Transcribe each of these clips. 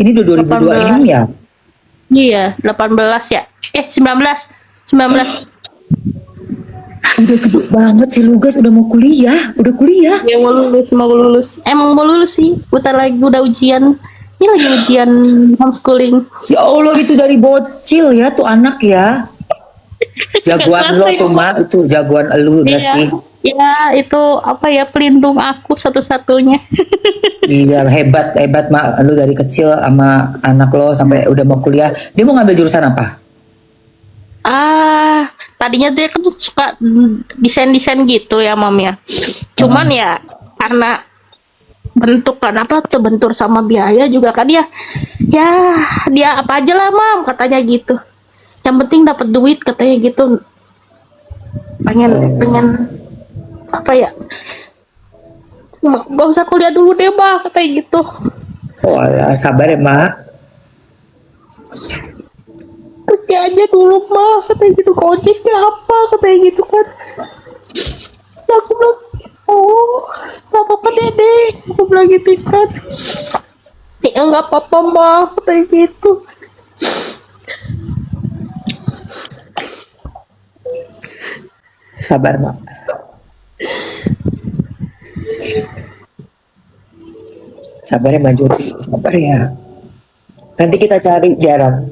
Ini udah 2026 18. ya? Iya, 18 ya. 19. 19. Udah gede banget sih Lugas, udah mau kuliah, udah kuliah. Ya mau lulus, mau lulus. Emang mau lulus sih. Bentar lagi udah ujian. Ini lagi ujian homeschooling. Ya Allah, itu dari bocil ya tuh anak ya. Gak Jagoan kerasa lo itu. tuh Mak, itu jagoan elu gak Iya. sih? Ya, itu apa ya, pelindung aku satu-satunya. Iya, hebat, hebat Mak. Lu dari kecil sama anak lo sampai udah mau kuliah. Dia mau ngambil jurusan apa? Tadinya dia kan suka desain-desain gitu ya, Mam ya. Cuman Heeh. ya karena bentuk kan apa terbentur sama biaya juga kan ya. Ya, dia apa aja lah, Mam, katanya gitu. Yang penting dapat duit katanya gitu. Pengen pengen apa ya? Gak usah kuliah dulu deh, Mbak, katanya gitu. Oh, alah, sabar ya Mak. Kerja aja dulu, Mbak, katanya gitu. Ojeknya apa katanya gitu kan. Nah, aku bilang, oh, gak apa-apa dede. Aku bilang gitu kan. Ya nggak apa-apa, Mbak, katanya gitu. Sabar Mak. Sabar ya Mak Joti. Sabar ya. Nanti kita cari jalan.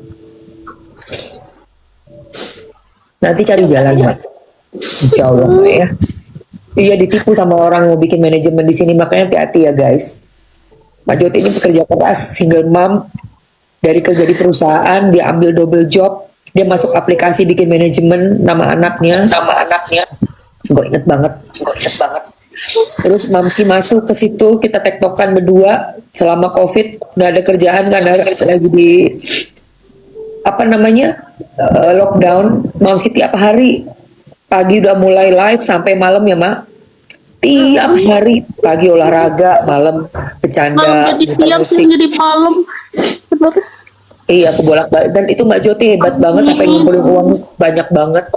Nanti cari jalan Mak. Insya Allah Mak ya. Iya, ditipu sama orang mau bikin manajemen di sini, makanya hati-hati ya guys. Mak Joti ini pekerja keras, single mom, dari kerja di perusahaan dia ambil double job, dia masuk aplikasi bikin manajemen nama anaknya gue inget banget. Terus Mamski masuk ke situ, kita tektokan berdua selama covid, nggak ada kerjaan karena lagi di apa namanya lockdown. Mamski tiap hari pagi udah mulai live sampai malam ya Mak, tiap hari pagi olahraga, malam Malam bercanda, jadi muter siang, musik. siang jadi malam. Bener. Iya, aku bolak-balik. Dan itu Mbak Joti hebat banget sampai ngumpulin uang banyak banget.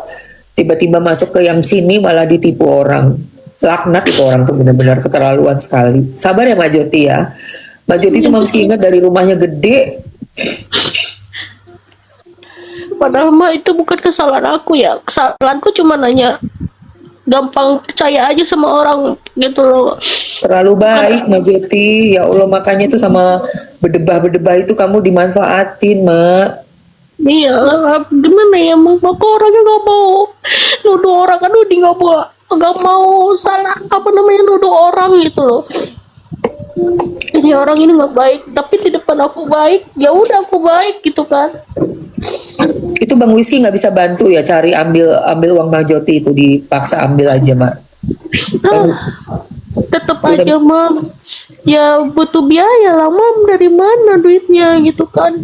Tiba-tiba masuk ke yang sini malah ditipu orang. Laknat itu orang tuh, benar-benar keterlaluan sekali. Sabar ya Mbak Joti ya. Mbak Joti tuh mesti ingat dari rumahnya gede. Padahal mah itu bukan kesalahan aku ya. Kesalahanku cuma nanya gampang percaya aja sama orang gitu loh. Terlalu baik Mbak Joti. Ya Allah, makanya tuh sama berdebah-berdebah itu kamu dimanfaatin Mak. Iya, gimana ya, mau aku orangnya nggak mau nuduh orang, aduh di nggak mau salah apa namanya nuduh orang gitu loh. Ini orang ini nggak baik, tapi di depan aku baik, ya udah aku baik gitu kan. Itu Bang Whisky nggak bisa bantu ya cari ambil uang Mbak Joti itu, dipaksa ambil aja Mak. Bang, Tetap udah, aja, Mam, ya butuh biaya lah, Mam, dari mana duitnya gitu kan.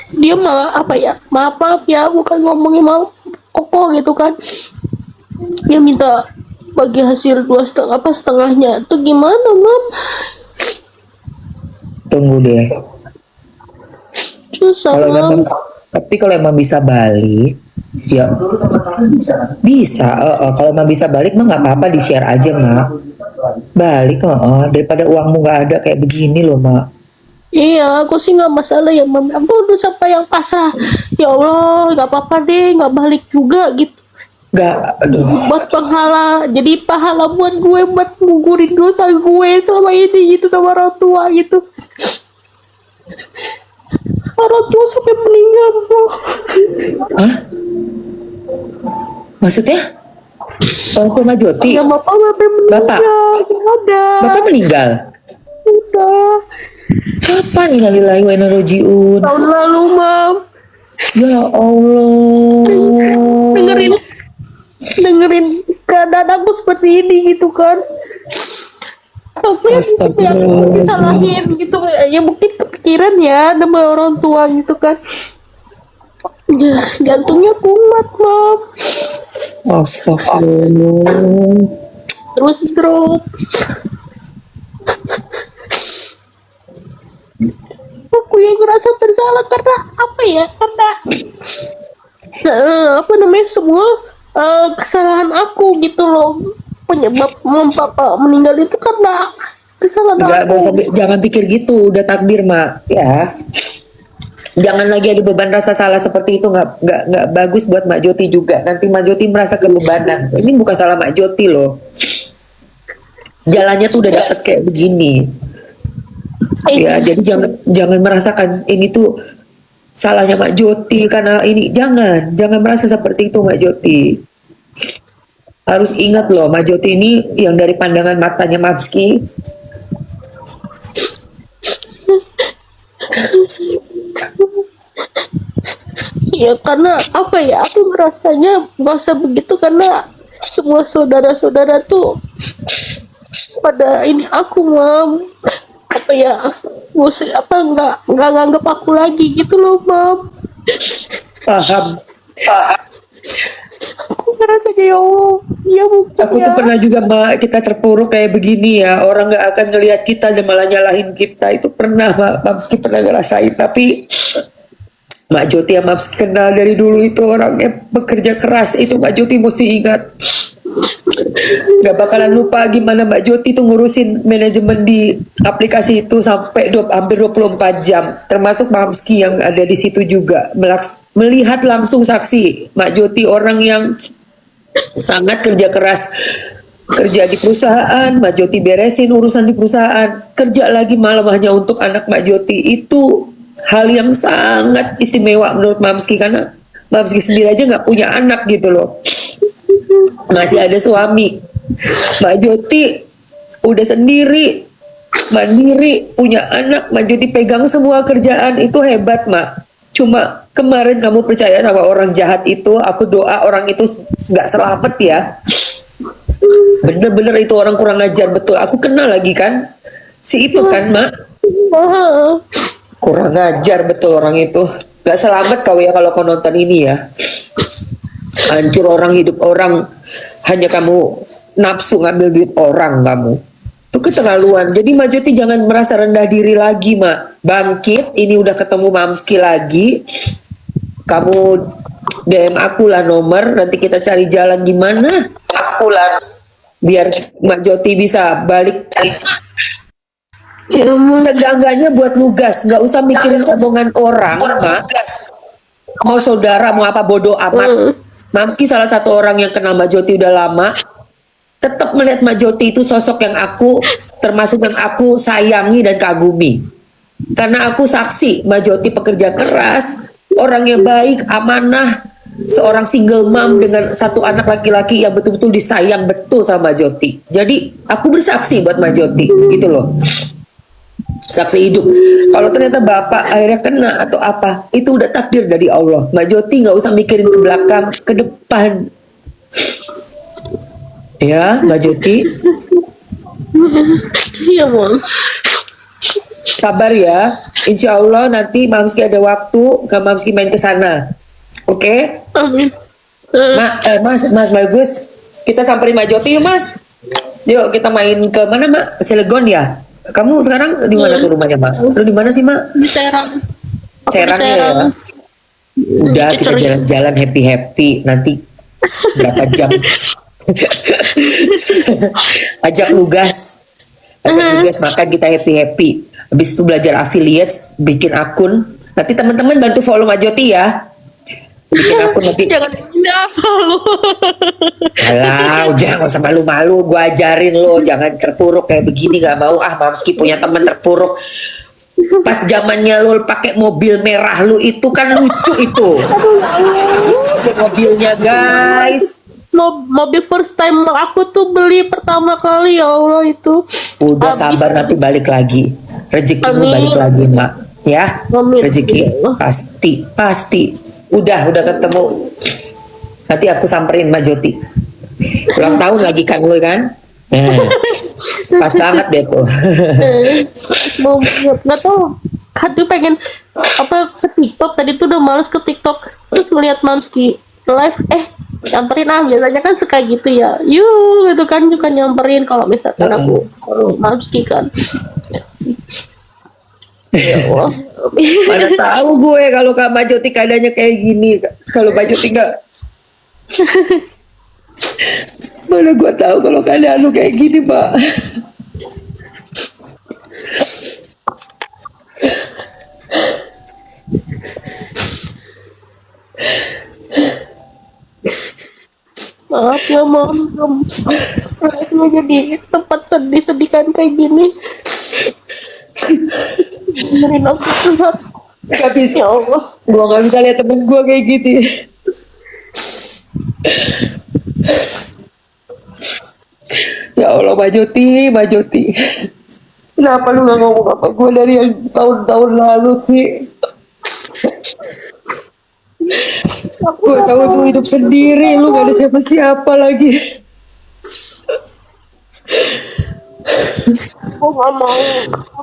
Dia malah apa ya, maaf maaf ya, bukan ngomongin mau kokoh gitu kan, dia minta bagi hasil dua setengah apa setengahnya tuh gimana, Mam? tunggu deh. Susah, Kalau memang, Mam. tapi kalau emang bisa balik, ya bisa. Kalau emang bisa balik mah nggak apa-apa, di share aja Mak. Balik, daripada uangmu nggak ada kayak begini loh Mak. Iya, aku sih nggak masalah ya, Mam. Aku udah sampai yang pasrah. Ya Allah, nggak apa-apa deh, nggak balik juga gitu. Nggak, aduh. Buat pahala, jadi pahala buat gue, buat ngugurin dosa gue selama ini gitu sama orang tua gitu. Orang tua sampai meninggal, bro. Hah? Maksudnya? Orang tua Mbak Joti? Ya bapak sampai Bapak? meninggal, udah, Bapak meninggal? udah. Kapan innalillahi wa inna rojiun? Tahun lalu, Mam. Ya Allah. Dengerin, dengerin keadaan aku seperti ini gitu kan. Aku yang disalahin Astagfirullahaladzim. gitu, ya mungkin kepikiran ya sama orang tua gitu kan. Ya, jantungnya kumat, Mam. Astagfirullah. Terus drop. Aku yang ngerasa bersalah karena apa ya, karena apa namanya, semua kesalahan aku gitu loh. Penyebab papa meninggal itu karena Kesalahan Nggak usah, aku. jangan pikir gitu, udah takdir mak ya. Jangan lagi ada beban rasa salah seperti itu, nggak bagus buat Mak Joti juga. Nanti Mak Joti merasa kebebanan. Ini bukan salah Mak Joti loh. Jalannya tuh udah dapet kayak begini. Ya, Iya. jadi jangan jangan merasakan ini tuh salahnya Mak Joti karena ini. Jangan merasa seperti itu Mak Joti. Harus ingat loh, Mak Joti ini yang dari pandangan matanya Mapski. Ya karena apa ya, aku ngerasanya nggak usah begitu karena semua saudara-saudara tuh pada ini aku mam, apa ya, musik apa nggak nganggap aku lagi gitu loh mam. Paham. Aku ngerasa kayak ya Allah, ya mungkin Aku ya. tuh pernah juga Mak, kita terpuruk kayak begini ya. Orang nggak akan ngelihat kita dan malah nyalahin kita. Itu pernah Mak, Mamski pernah ngerasain. Tapi Mak Joti yang Mamski kenal dari dulu itu orangnya bekerja keras. Itu Mak Joti mesti ingat. Gak bakalan lupa gimana Mbak Joti tuh ngurusin manajemen di aplikasi itu sampai hampir 24 jam. Termasuk Mamski yang ada di situ juga. Melihat langsung saksi Mbak Joti orang yang sangat kerja keras, kerja di perusahaan. Mbak Joti beresin urusan di perusahaan, kerja lagi malam hanya untuk anak Mbak Joti. Itu hal yang sangat istimewa menurut Mamski karena Mamski sendiri aja nggak punya anak gitu loh, masih ada suami. Mbak Joti udah sendiri, mandiri, punya anak. Mbak Joti pegang semua kerjaan. Itu hebat Mak. Cuma kemarin kamu percaya sama orang jahat itu, aku doa orang itu nggak selamat ya. Bener-bener itu orang kurang ajar betul. Aku kenal lagi kan, si itu kan Mak. Mahal. Kurang ajar betul orang itu. Gak selamat kau ya kalau kau nonton ini ya. Hancur orang, hidup orang, hanya kamu nafsu ngambil duit orang kamu. Itu keterlaluan. Jadi Mak Joti jangan merasa rendah diri lagi Mak. Bangkit, ini udah ketemu Mamski lagi. Kamu DM aku lah nomor, nanti kita cari jalan gimana. Aku lah. Biar Mak Joti bisa balik. Ya mam. Seenggak-enggaknya buat lugas, nggak usah mikirin omongan orang Mak. Mau saudara, mau apa bodoh amat. Mamski salah satu orang yang kenal Mbak Joti udah lama. Tetap melihat Mbak Joti itu sosok yang aku, termasuk yang aku sayangi dan kagumi. Karena aku saksi Mbak Joti pekerja keras, orangnya baik, amanah, seorang single mom dengan satu anak laki-laki yang betul-betul disayang betul sama Mbak Joti. Jadi aku bersaksi buat Mbak Joti, gitu loh. Saksi hidup. Kalau ternyata bapak akhirnya kena atau apa, itu udah takdir dari Allah. Mbak Joti nggak usah mikirin ke belakang, ke depan. Ya, Mbak Joti, Iya mam. sabar ya. Insya Allah nanti Mamski ada waktu, ke Mamski main ke sana. Oke? Amin. Mas bagus. Kita samperin Mbak Joti yuk Mas. Yuk kita main ke mana Mak? Cilegon ya? Kamu sekarang di mana tuh rumahnya Mak? Lu di mana sih Mak? Di Serang. Aku di Serang ya. Udah kita Citerio. jalan-jalan happy-happy. Nanti berapa jam? Ajak lugas. Ajak lugas makan kita happy-happy. Habis itu belajar affiliates, bikin akun. Nanti teman-teman bantu follow Mbak Joti ya. Bikin akun nanti. Jangan ini apa lu. Alah, udah gak usah malu-malu. Gue ajarin lo, jangan terpuruk kayak begini. Gak mau Mamski punya teman terpuruk. Pas zamannya lo pakai mobil merah lu itu kan lucu itu. Mobilnya guys. Mobil first time aku tuh beli pertama kali, ya Allah itu. Udah Habis. sabar nanti balik lagi. Rezekimu Amin. balik lagi Mak. Ya, Amin. rezeki pasti. Udah ketemu. Nanti aku samperin Mbak Joti. Ulang tahun lagi kan lu kan? Pas banget deh tuh. Mau nggak tahu. Hati pengen apa ke TikTok, tadi tuh udah males ke TikTok, terus melihat Mamski live, nyamperin biasanya kan suka gitu ya, yuk gitu kan, juga nyamperin kalau misalkan aku Mamski kan. Ya Allah. Mana tahu gue kalau Kak Mbak Joti keadaannya kayak gini. Kalau Mbak Joti nggak, mana gue tahu kalau keadaan lu kayak gini Mbak. Maaf ya mam, rasanya jadi tempat sedih-sedihkan kayak gini. Benerin aku curhat. Gak bisa. Ya Allah. Gue gak bisa lihat temen gue kayak gitu. Ya Allah, Mbak Joti, Mbak Joti. Kenapa lu gak ngomong apa gue dari yang tahun-tahun lalu sih? Gue tahu lu hidup sendiri, lu gak ada siapa-siapa lagi. Aku gak mau.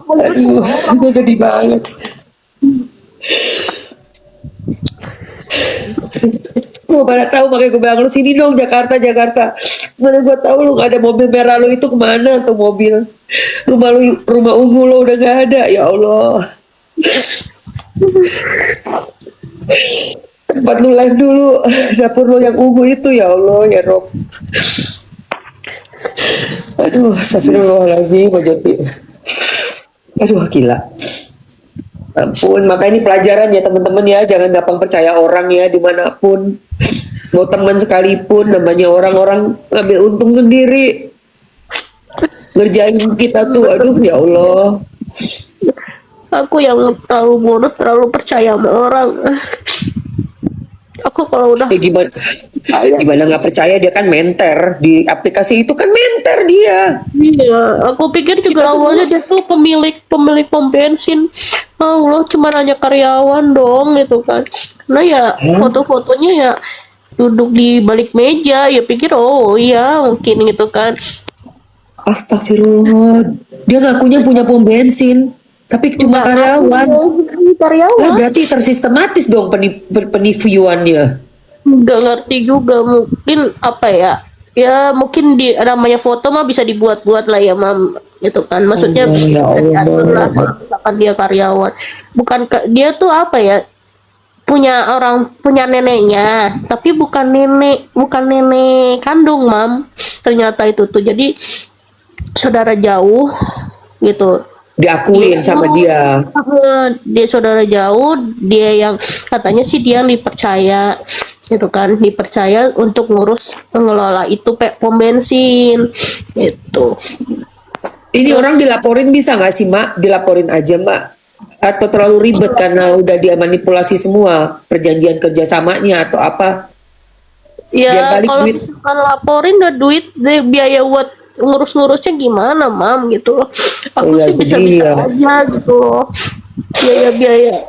Aku Aduh, gue sedih banget. Gue mana tahu, makanya gue bilang lu sini dong, Jakarta, Jakarta. Mana gue tahu lu gak ada mobil merah lu itu kemana tuh mobil? Rumah ungu lo udah gak ada, ya Allah. Tempat lu live dulu, dapur lu yang ungu itu, ya Allah, ya Rob. Aduh, astagfirullahaladzim, Mbak Joti. Aduh, gila. Ampun, makanya ini pelajaran ya teman-teman ya, jangan gampang percaya orang ya dimanapun. Mau teman sekalipun, namanya orang-orang ngambil untung sendiri. Ngerjain kita tuh, aduh ya Allah. Aku yang terlalu bodoh, terlalu percaya sama orang. Aku kalau udah Ya gimana nggak percaya, dia kan menter. Di aplikasi itu kan menter dia. iya, aku pikir juga awalnya dia tuh pemilik pom bensin. Allah, cuma hanya karyawan dong gitu kan. Nah ya foto-fotonya ya duduk di balik meja, ya pikir oh iya mungkin gitu kan. Astagfirullah. Dia ngakunya punya pom bensin. Tapi cuma karyawan. Lah Karyawan. berarti tersistematis dong penipuannya. Nggak ngerti juga, mungkin apa ya, ya mungkin di namanya foto mah bisa dibuat-buat lah ya mam gitu kan, maksudnya Oh, ya bisa diatur lah Allah. kalau misalkan dia karyawan, bukan dia tuh apa ya, punya neneknya tapi bukan nenek kandung mam, ternyata itu tuh jadi saudara jauh gitu. Diakuin sama dia. Dia saudara jauh, dia yang katanya sih dia yang dipercaya gitu kan, dipercaya untuk mengelola itu pom bensin itu. Ini orang dilaporin bisa nggak sih, Mak? Dilaporin aja, Mak. Atau terlalu ribet karena udah dia manipulasi semua perjanjian kerjasamanya atau apa? Biar Ya balik kalau duit. misalkan laporin udah duit biaya buat ngurus-ngurusnya gimana mam gitu loh. Aku Iya, sih itu bisa-bisa dia. aja gitu loh, biaya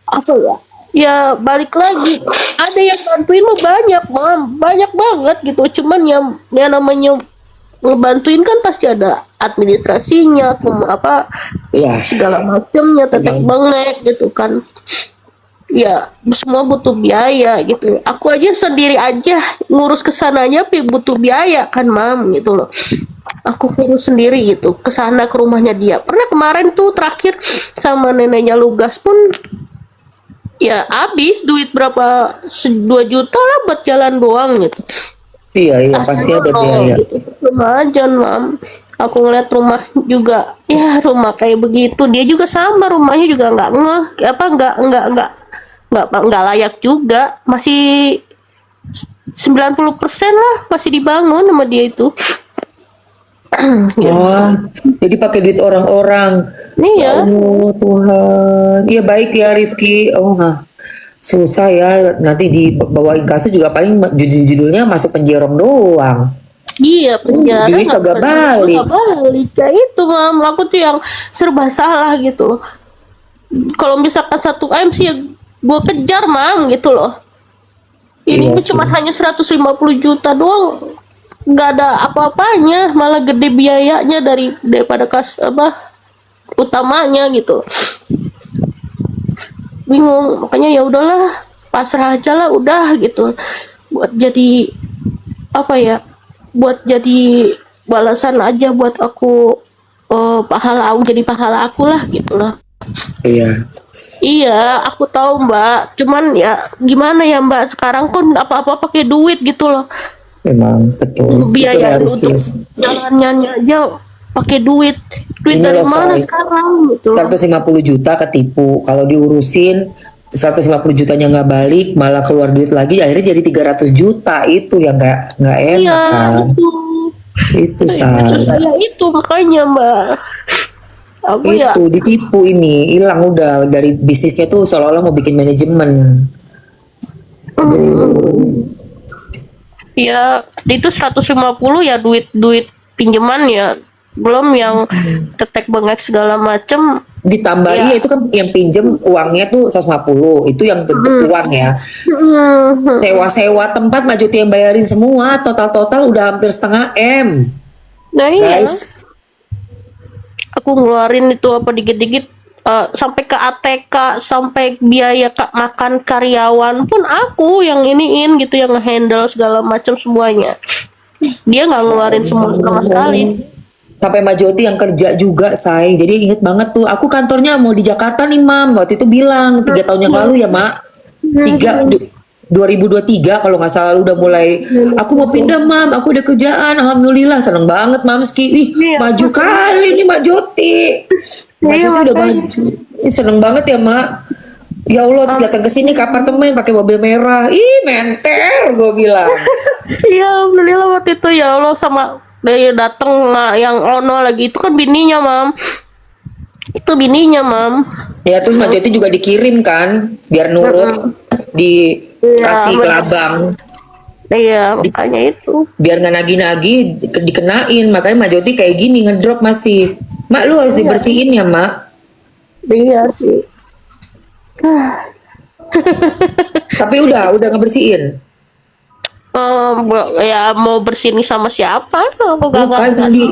apa ya, ya balik lagi ada yang bantuin mah banyak mam, banyak banget gitu, cuman yang namanya ngebantuin kan pasti ada administrasinya, apa Ya, segala macamnya, tetek emang. bengek gitu kan. Ya semua butuh biaya gitu, aku aja sendiri aja ngurus kesananya butuh biaya kan mam gitu loh. Aku ngurus sendiri gitu kesana ke rumahnya dia, pernah kemarin tuh terakhir sama neneknya Lugas pun ya habis duit berapa 2 juta lah buat jalan doang gitu. Iya, iya, pasti Aslinya ada biaya. gitu, lumayan mam. Aku ngeliat rumah juga, ya rumah kayak begitu, dia juga sama, rumahnya juga nggak ngeh, apa nggak layak juga, masih 90% lah masih dibangun sama dia itu. Wah, jadi pakai duit orang-orang. Ya Iya, Allah, Tuhan. Iya baik ya Rifki. Oh, nah. Susah ya. Nanti dibawain kasus juga paling judul-judulnya masuk penjerong doang. iya penjara Duit kagak balik. nggak balik kayak itu mam, aku tuh yang serba salah gitu. Kalau misalkan 1 M sih ya gue kejar mam gitu loh. Ini Iya cuma sih. hanya 150 juta doang, nggak ada apa-apanya, malah gede biayanya daripada apa utamanya gitu. Bingung, makanya ya udahlah, pasrah aja lah udah gitu, buat jadi apa ya, buat jadi balasan aja buat aku, pahala aku, jadi pahala aku lah gitu lah. Iya. Iya aku tahu mbak, cuman ya gimana ya mbak, sekarang kan apa-apa pakai duit gitu loh, Memang betul. Itu biaya untuk realistis. jalannya aja pakai duit Ini dari loh, mana Say. sekarang gitu. 150 juta ketipu. Kalau diurusin 150 jutanya nggak balik, malah keluar duit lagi, akhirnya jadi 300 juta. Itu yang nggak Iya enak kan. itu. Itu Maksud Say. saya itu makanya Mbak, aku ya Itu ditipu ini, hilang udah dari bisnisnya tuh seolah-olah mau bikin manajemen. ya itu 150 ya duit duit pinjaman ya, belum yang tetek bengek segala macem Ditambah iya ya. itu kan yang pinjem uangnya tuh 150, itu yang bentuk uang ya. Sewa-sewa tempat Mbak Juti yang bayarin semua, total-total udah hampir setengah M, Nah iya, guys. aku ngeluarin itu apa dikit-dikit, sampai ke ATK, sampai biaya makan karyawan pun aku yang iniin gitu, yang ngehandle segala macam semuanya. Dia nggak ngeluarin semua sama sekali. Sampai Mbak Joti yang kerja juga, say. Jadi inget banget tuh, aku kantornya mau di Jakarta nih, Mam. Waktu itu bilang 3 tahun yang lalu ya, Mak. Tiga, 2023 kalau nggak salah udah mulai. Aku mau pindah, Mam. Aku udah kerjaan. Alhamdulillah, seneng banget, Mamski. Ih, Iya, maju kali nih, Mbak Joti. Mbak iya Joti udah makanya. maju. Ih, seneng banget ya, Mak. Ya Allah, terus datang ke sini ke apartemen pakai mobil merah. Ih, menter, gue bilang. Iya, alhamdulillah waktu itu ya Allah, sama dari dateng yang ono lagi itu kan bininya Mam, itu bininya Mam. Ya terus Mbak Joti juga dikirim kan, biar nurut, Iya, dikasih ke abang, iya makanya itu. biar nggak nagih-nagih dikenain. Makanya Mbak Joti kayak gini ngedrop masih. Mak lu harus Iya, dibersihin ya Mak. iya sih. Tapi udah ngebersihin. Ya mau bersini sama siapa? Aku Bukan nggak tahu.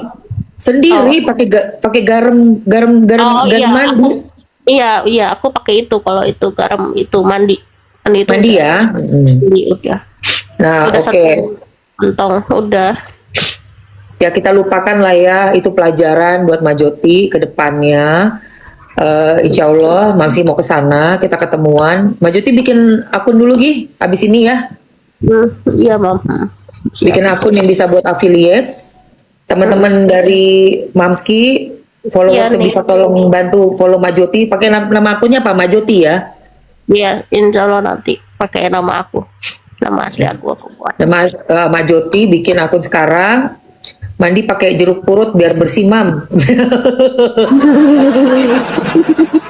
sendiri pakai garam garam garam Oh garam iya, mandi. iya aku pakai itu, kalau itu garam itu mandi, itu Mandi udah, ya. Mm. udah, Nah udah oke. satu kantong udah. Ya kita lupakan lah ya, itu pelajaran buat Mbak Joti ke depannya. Insya Allah Mamsi mau ke sana, kita ketemuan. Mbak Joti bikin akun dulu Gi, abis ini ya. Iya Mam. Siap. Bikin akun yang bisa buat affiliates. Teman-teman dari Mamski, Iya followers nih. bisa tolong bantu follow Mbak Joti. Pakai nama akunnya apa Mbak Joti ya? Iya, insya Allah nanti pakai nama aku, nama asli aku buat. Nama Mbak Joti bikin akun sekarang. Mandi pakai jeruk purut biar bersih Mam.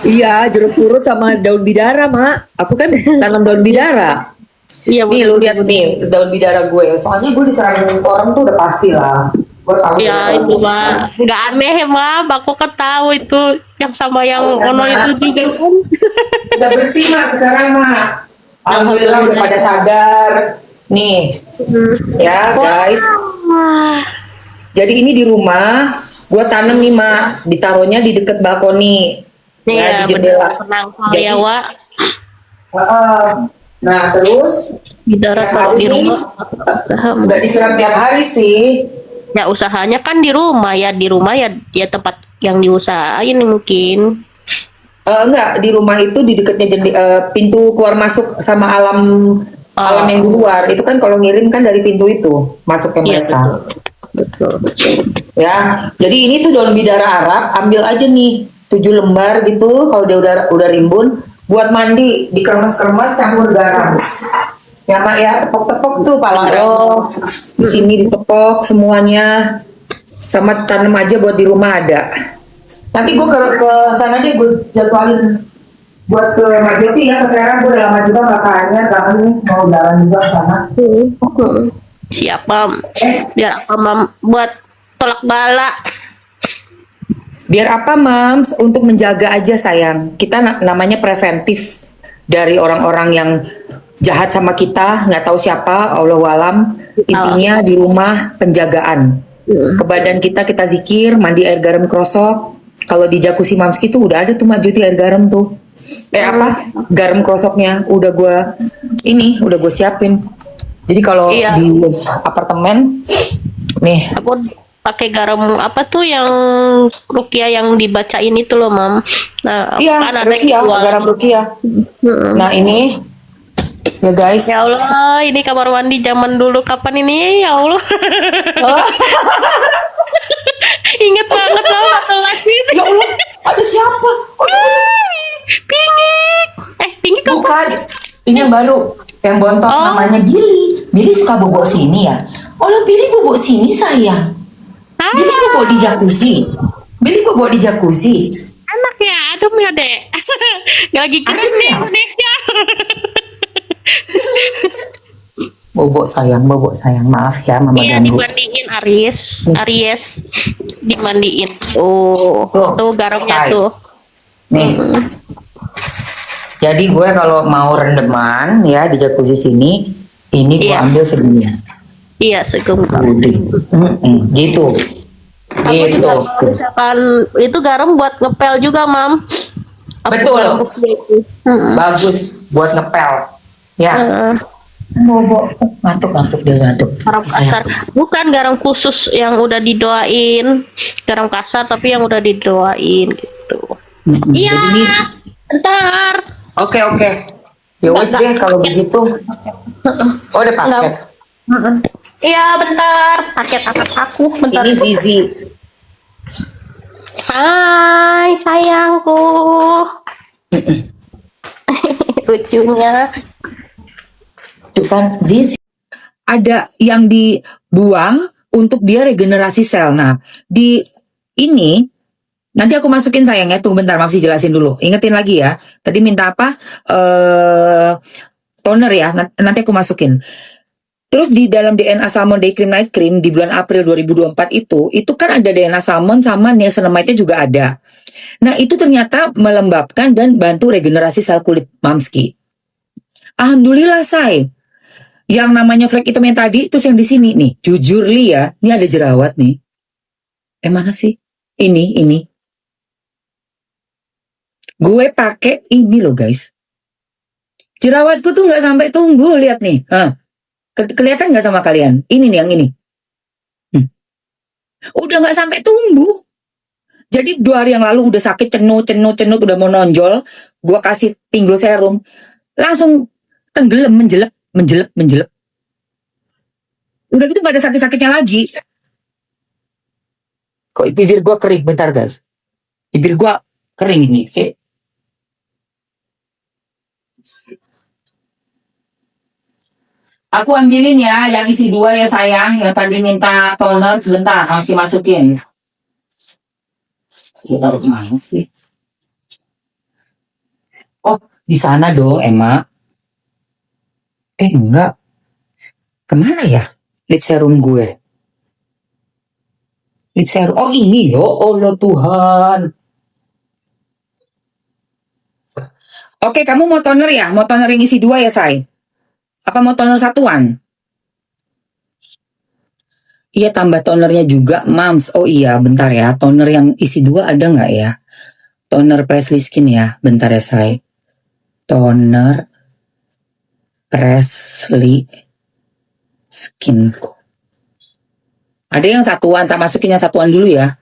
Iya, jeruk purut sama daun bidara, Mak. Aku kan tanam daun bidara. Iya Nih, lu betul. lihat nih daun bidara gue. Soalnya gue diserang orang tuh udah pasti lah. Gue tahu. Ya itu mah nggak aneh Mam, aku kan tahu itu yang sama yang Oh, ono Ma. itu juga kan. Udah bersih, Mak, sekarang, Mak. Alhamdulillah udah pada sadar. Nih, ya guys. Wah, Jadi ini di rumah, gue tanam nih, Mak. Ditaruhnya di deket balkoni. nih Ya, ya di jendela. benar tenang Jadi, ya Wak. nah, terus Di darat tiap kalau hari di nih, rumah nggak disiram tiap hari sih. ya usahanya kan di rumah ya, di rumah ya, ya tempat yang diusahain mungkin. Enggak, di rumah itu di dekatnya pintu keluar masuk sama alam yang di luar. Itu kan kalau ngirim kan dari pintu itu masuk ke Iya mereka. betul. Ya, jadi ini tuh daun bidara Arab, ambil aja nih 7 lembar gitu. Kalau dia udah rimbun, buat mandi, dikeremes-keremes campur garam. Ya Mak ya, tepok-tepok tuh pala lo. Di sini ditepok semuanya. Sama tanam aja buat di rumah ada. Nanti gue ke sana deh, gue jadwalin buat ke Mbak Joti ya. Sekarang gue udah lama juga nggak kayaknya, kangen nih mau jalan juga ke sana. Siap Mam. Biar apa Mam? Buat tolak bala. Biar apa Mams? Untuk menjaga aja sayang. Kita namanya preventif dari orang-orang yang jahat sama kita, nggak tahu siapa, Allah walam. Intinya di rumah penjagaan. Ke badan kita zikir, mandi air garam krosok. Kalau di jacuzzi Mamski tuh udah ada tuh Mbak Juti air garam tuh. Apa? Garam krosoknya udah gue siapin. Jadi kalau Iya. di apartemen nih, Aku pakai garam apa tuh yang Rukia yang dibacain itu loh Mam. Nah, iya, kan ada Rukia, jual. garam Rukia. Nah ini ya guys. Ya Allah, ini kamar mandi zaman dulu kapan ini? Ya Allah. Oh, Ingat banget loh kata lagu itu. Ya Allah, ada siapa? Pingik. Pingik apa? Bukan, ini yang baru, yang bontot Oh. namanya Billy. Billy suka bobo sini ya. Oh lo Billy bobo sini sayang. Billy bobo di jacuzzi. Billy bobo di jacuzzi. Enak ya, adem ya dek. Lagi keren Adem nih ya? Indonesia. Bobo sayang. Maaf ya, mama Iya ganggu. dimandiin Aries dimandiin. Tuh garamnya Say. tuh. Nih, jadi gue kalau mau rendeman ya di jacuzzi sini, ini gue Iya. ambil segini. Iya segengkal. Gitu. Aku Gitu. juga kalau misalkan itu garam buat ngepel juga mam. Betul. Garam putih itu. Bagus buat ngepel. Ya. Heeh. Bobo. Ngantuk dia ngantuk. Garam Sayang. kasar, bukan garam khusus yang udah didoain, garam kasar tapi yang udah didoain gitu. Iya, Jadi ini, bentar. oke. Ya wes Enggak. deh kalau begitu. Oh, ada paket. Enggak. Iya, bentar. Paket aku, bentar. Ini Zizi. Hai, sayangku. Lucunya. Itu kan Zizi. Ada yang dibuang untuk dia regenerasi sel. Nah, di ini nanti aku masukin sayangnya. Tunggu bentar, masih jelasin dulu. Ingetin lagi ya. Tadi minta apa? Toner ya. Nanti aku masukin. Terus di dalam DNA Salmon Day Cream Night Cream di bulan April 2024 itu kan ada DNA salmon sama niacinamide-nya juga ada. Nah, itu ternyata melembabkan dan bantu regenerasi sel kulit Mamski. Alhamdulillah, say. Yang namanya flek hitam yang tadi, terus yang di sini nih. Jujur Li ya, ini ada jerawat nih. Mana sih? Ini. Gue pakai ini loh, guys. Jerawatku tuh nggak sampai tumbuh, lihat nih. Kelihatan nggak sama kalian? Ini nih yang ini. Udah nggak sampai tumbuh. Jadi 2 hari yang lalu udah sakit cenut udah mau nonjol. Gua kasih pinggul serum, langsung tenggelam menjelep. Udah gitu gak ada sakit-sakitnya lagi. Kok bibir gua kering? Bentar guys. Bibir gua kering ini sih. Aku ambilin ya yang isi 2 ya sayang. Yang tadi minta toner sebentar, harus dimasukin. Ya, taruh mana sih? Oh, di sana dong, Emma. Enggak. Kemana ya lip serum gue? Lip serum. Oh, ini loh. Oh, lo Tuhan. Oke, kamu mau toner ya? Mau toner yang isi 2 ya, say? Apa mau toner satuan? Iya, tambah tonernya juga, Mams. Oh iya, bentar ya. Toner yang isi 2 ada nggak ya? Toner Presley Skin ya. Bentar ya, say. Toner Presley Skin. Ada yang satuan, tak masukin yang satuan dulu ya.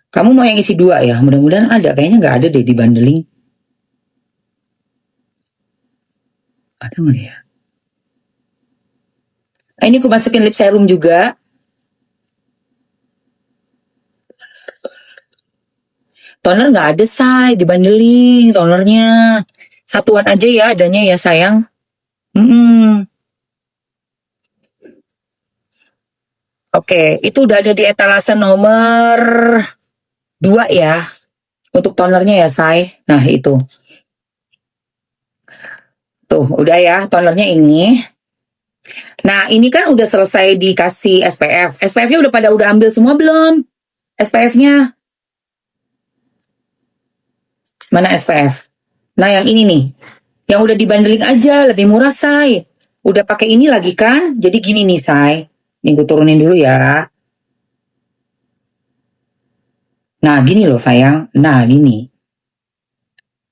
Kamu mau yang isi 2 ya? Mudah-mudahan ada. Kayaknya nggak ada deh di bundling. Ada nggak ya? Ini aku masukin lip serum juga. Toner nggak ada, say. Di bundling tonernya. Satuan aja ya adanya ya, sayang. Oke, itu udah ada di etalase nomor 2 ya. Untuk tonernya ya, say. Nah, itu. Tuh, udah ya tonernya ini. Nah, ini kan udah selesai dikasih SPF. SPF-nya udah ambil semua belum? SPF-nya. Mana SPF? Nah, yang ini nih. Yang udah dibundling aja, lebih murah, say. Udah pakai ini lagi kan? Jadi gini nih, say. Nih, gue turunin dulu ya. Nah, gini loh, sayang. Nah, gini.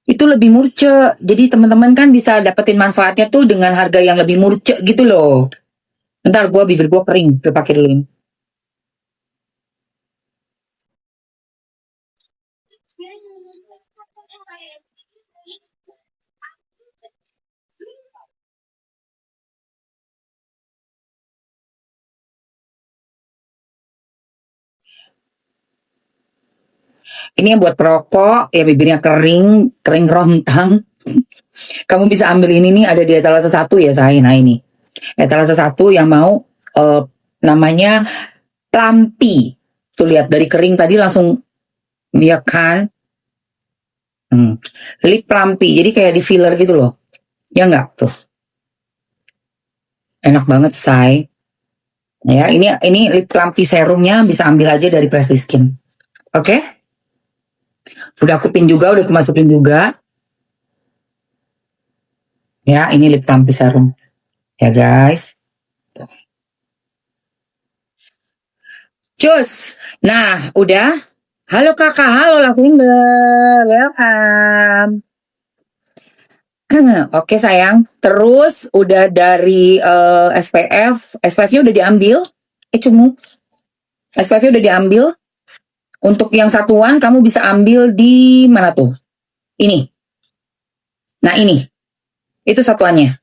Itu lebih murce. Jadi teman-teman kan bisa dapetin manfaatnya tuh dengan harga yang lebih murce gitu loh. Bentar, bibir gue kering. Gue pakai dulu ini. Ini yang buat perokok, ya bibirnya kering, kering rontang. Kamu bisa ambil ini nih, ada di etalase 1 ya saya. Nah ini, etalase 1 yang mau namanya Plampi. Tuh lihat dari kering tadi langsung, ya kan? Lip Plampi, jadi kayak di filler gitu loh. Ya enggak tuh. Enak banget say. Ya, ini lip Plampi serumnya bisa ambil aja dari Prestige Skin. Oke? Udah aku pin juga, udah aku masukin juga. Ya, ini lip Plampi serum. Ya guys. Cus. Nah, udah. Halo kakak, halo Lavender. Welcome. Oke sayang. Terus udah dari SPF. SPF-nya udah diambil. Cemu. SPF-nya udah diambil. Untuk yang satuan kamu bisa ambil di mana tuh? Ini. Nah ini. Itu satuannya.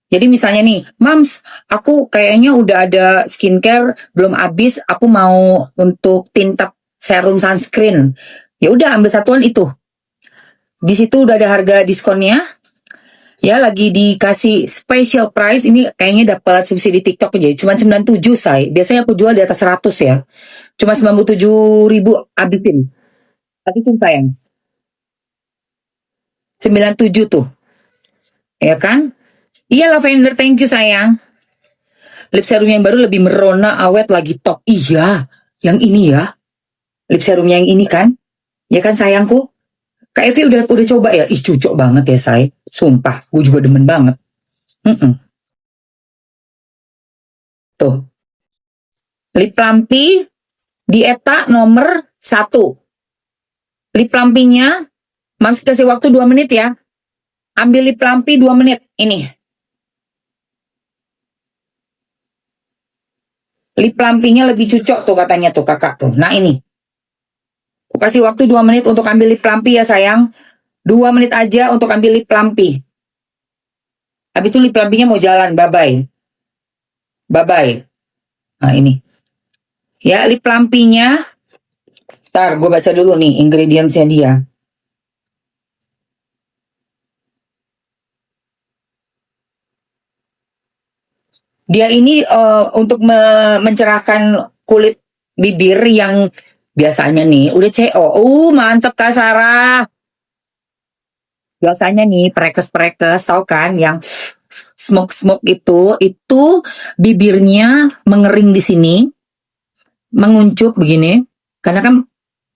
Jadi misalnya nih, Mams, aku kayaknya udah ada skincare belum habis, aku mau untuk tinta serum sunscreen. Ya udah ambil satuan itu. Di situ udah ada harga diskonnya. Ya lagi dikasih special price, ini kayaknya dapat subsidi TikTok aja. Cuma 97 say. Biasanya aku jual di atas 100 ya. Cuma 97.000 habisin. Habisin sayang. 97 tuh. Ya kan? Iya Lavender, thank you sayang. Lip serum yang baru lebih merona, awet, lagi top. Iya, yang ini ya. Lip serumnya yang ini kan? Ya kan sayangku? Kak Evi udah coba ya? Ih cucok banget ya say. Sumpah, gue juga demen banget. Tuh. Lip lampi Dieta nomor 1. Lip lampinya, Mams kasih waktu 2 menit ya. Ambil lip lampi 2 menit. Ini. Lip lampinya lebih cocok tuh katanya tuh kakak tuh. Nah ini. Aku kasih waktu 2 menit untuk ambil lip lampi ya sayang. 2 menit aja untuk ambil lip lampi. Habis itu lip lampinya mau jalan. Bye-bye. Bye-bye. Nah ini. Ya lip lampinya. Ntar gue baca dulu nih ingredientsnya dia. Dia ini untuk mencerahkan kulit bibir yang biasanya nih udah CO. Mantep Kak Sarah. Biasanya nih prekes-prekes tahu kan yang smoke itu bibirnya mengering di sini, menguncup begini karena kan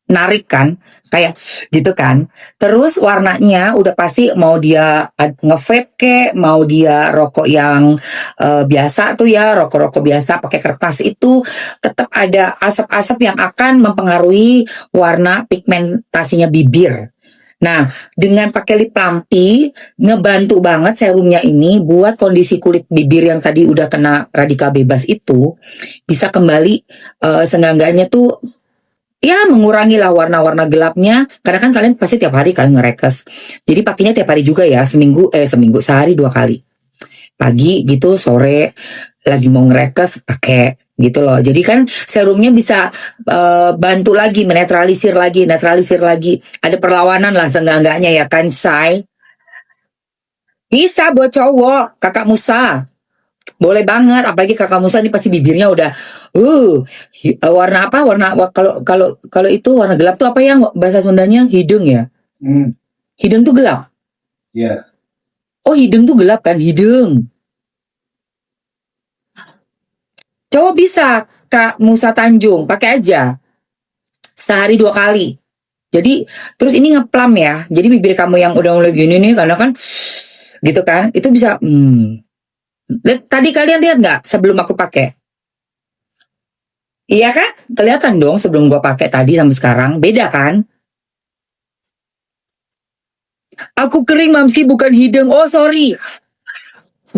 narik kan kayak gitu kan. Terus warnanya udah pasti mau dia nge-vape kek, mau dia rokok yang biasa tuh ya, rokok-rokok biasa pakai kertas itu tetap ada asap-asap yang akan mempengaruhi warna pigmentasinya bibir. Nah, dengan pakai lip lampi ngebantu banget serumnya ini buat kondisi kulit bibir yang tadi udah kena radikal bebas itu bisa kembali seenggak-enggaknya tuh ya mengurangi lah warna-warna gelapnya karena kan kalian pasti tiap hari kan ngerekes. Jadi pakainya tiap hari juga ya, seminggu sehari 2 kali. Pagi gitu, sore lagi mau ngerekes pakai gitu loh. Jadi kan serumnya bisa bantu lagi netralisir lagi. Ada perlawanan lah seenggak-enggaknya ya kan, say. Bisa buat cowok, Kakak Musa. Boleh banget, apalagi Kakak Musa ini pasti bibirnya udah warna apa? Kalau itu warna gelap tuh apa ya bahasa Sundanya? Hidung ya? Hidung tuh gelap. Iya. Oh, hidung tuh gelap kan? Hidung. Cowok bisa Kak Musa Tanjung, pakai aja. Sehari 2 kali. Jadi terus ini ngeplam ya. Jadi bibir kamu yang udah mulai gini nih karena kan gitu kan, itu bisa tadi kalian lihat nggak sebelum aku pakai? Iya kan? Kelihatan dong sebelum gua pakai tadi sampai sekarang. Beda kan? Aku kering Mamski bukan hidung. Oh sorry.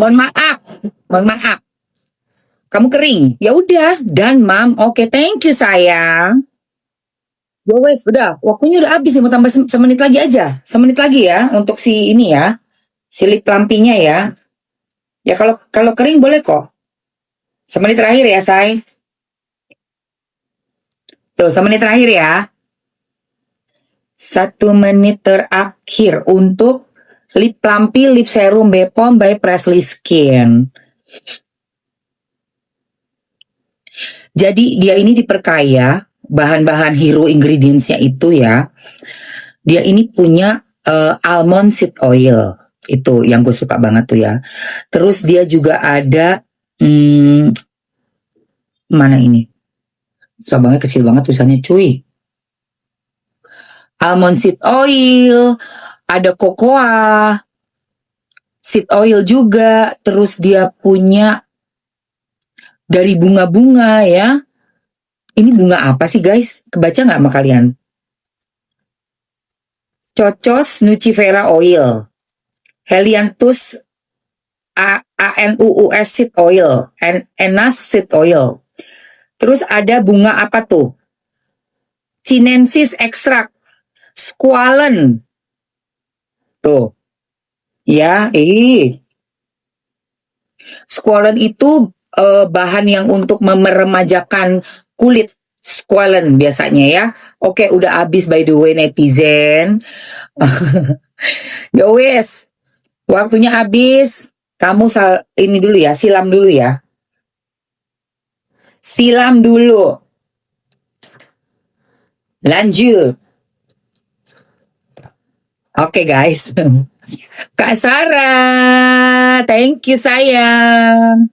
Mohon maaf. Kamu kering. Ya udah. Dan Mam. Oke, thank you sayang. Ya wes, udah. Waktunya udah habis nih. Mau tambah semenit lagi aja. Semenit lagi ya untuk si ini ya. Si lip lampinya ya. Ya kalau kering boleh kok. Semenit terakhir ya, say. Tuh, semenit terakhir ya. 1 menit terakhir untuk lip plumpy lip serum Bepom by Presley Skin. Jadi dia ini diperkaya bahan-bahan hero ingredients-nya itu ya. Dia ini punya almond seed oil. Itu yang gue suka banget tuh ya. Terus dia juga ada mana ini? Susah banget, kecil banget tulisannya cuy. Almond seed oil, ada cocoa seed oil juga. Terus dia punya dari bunga-bunga ya. Ini bunga apa sih guys? Kebaca nggak sama kalian? Cocos nucifera oil, Helianthus ANUUS seed oil, Enas seed oil. Terus ada bunga apa tuh? Sinensis extract, squalene. Tuh. Ya, squalene itu bahan yang untuk meremajakan kulit. Squalene biasanya ya. Oke, udah habis by the way netizen. Ya wes, waktunya habis. Kamu ini dulu ya, silam dulu ya. Silam dulu. Lanjut. Oke guys. Kak Sarah, thank you sayang.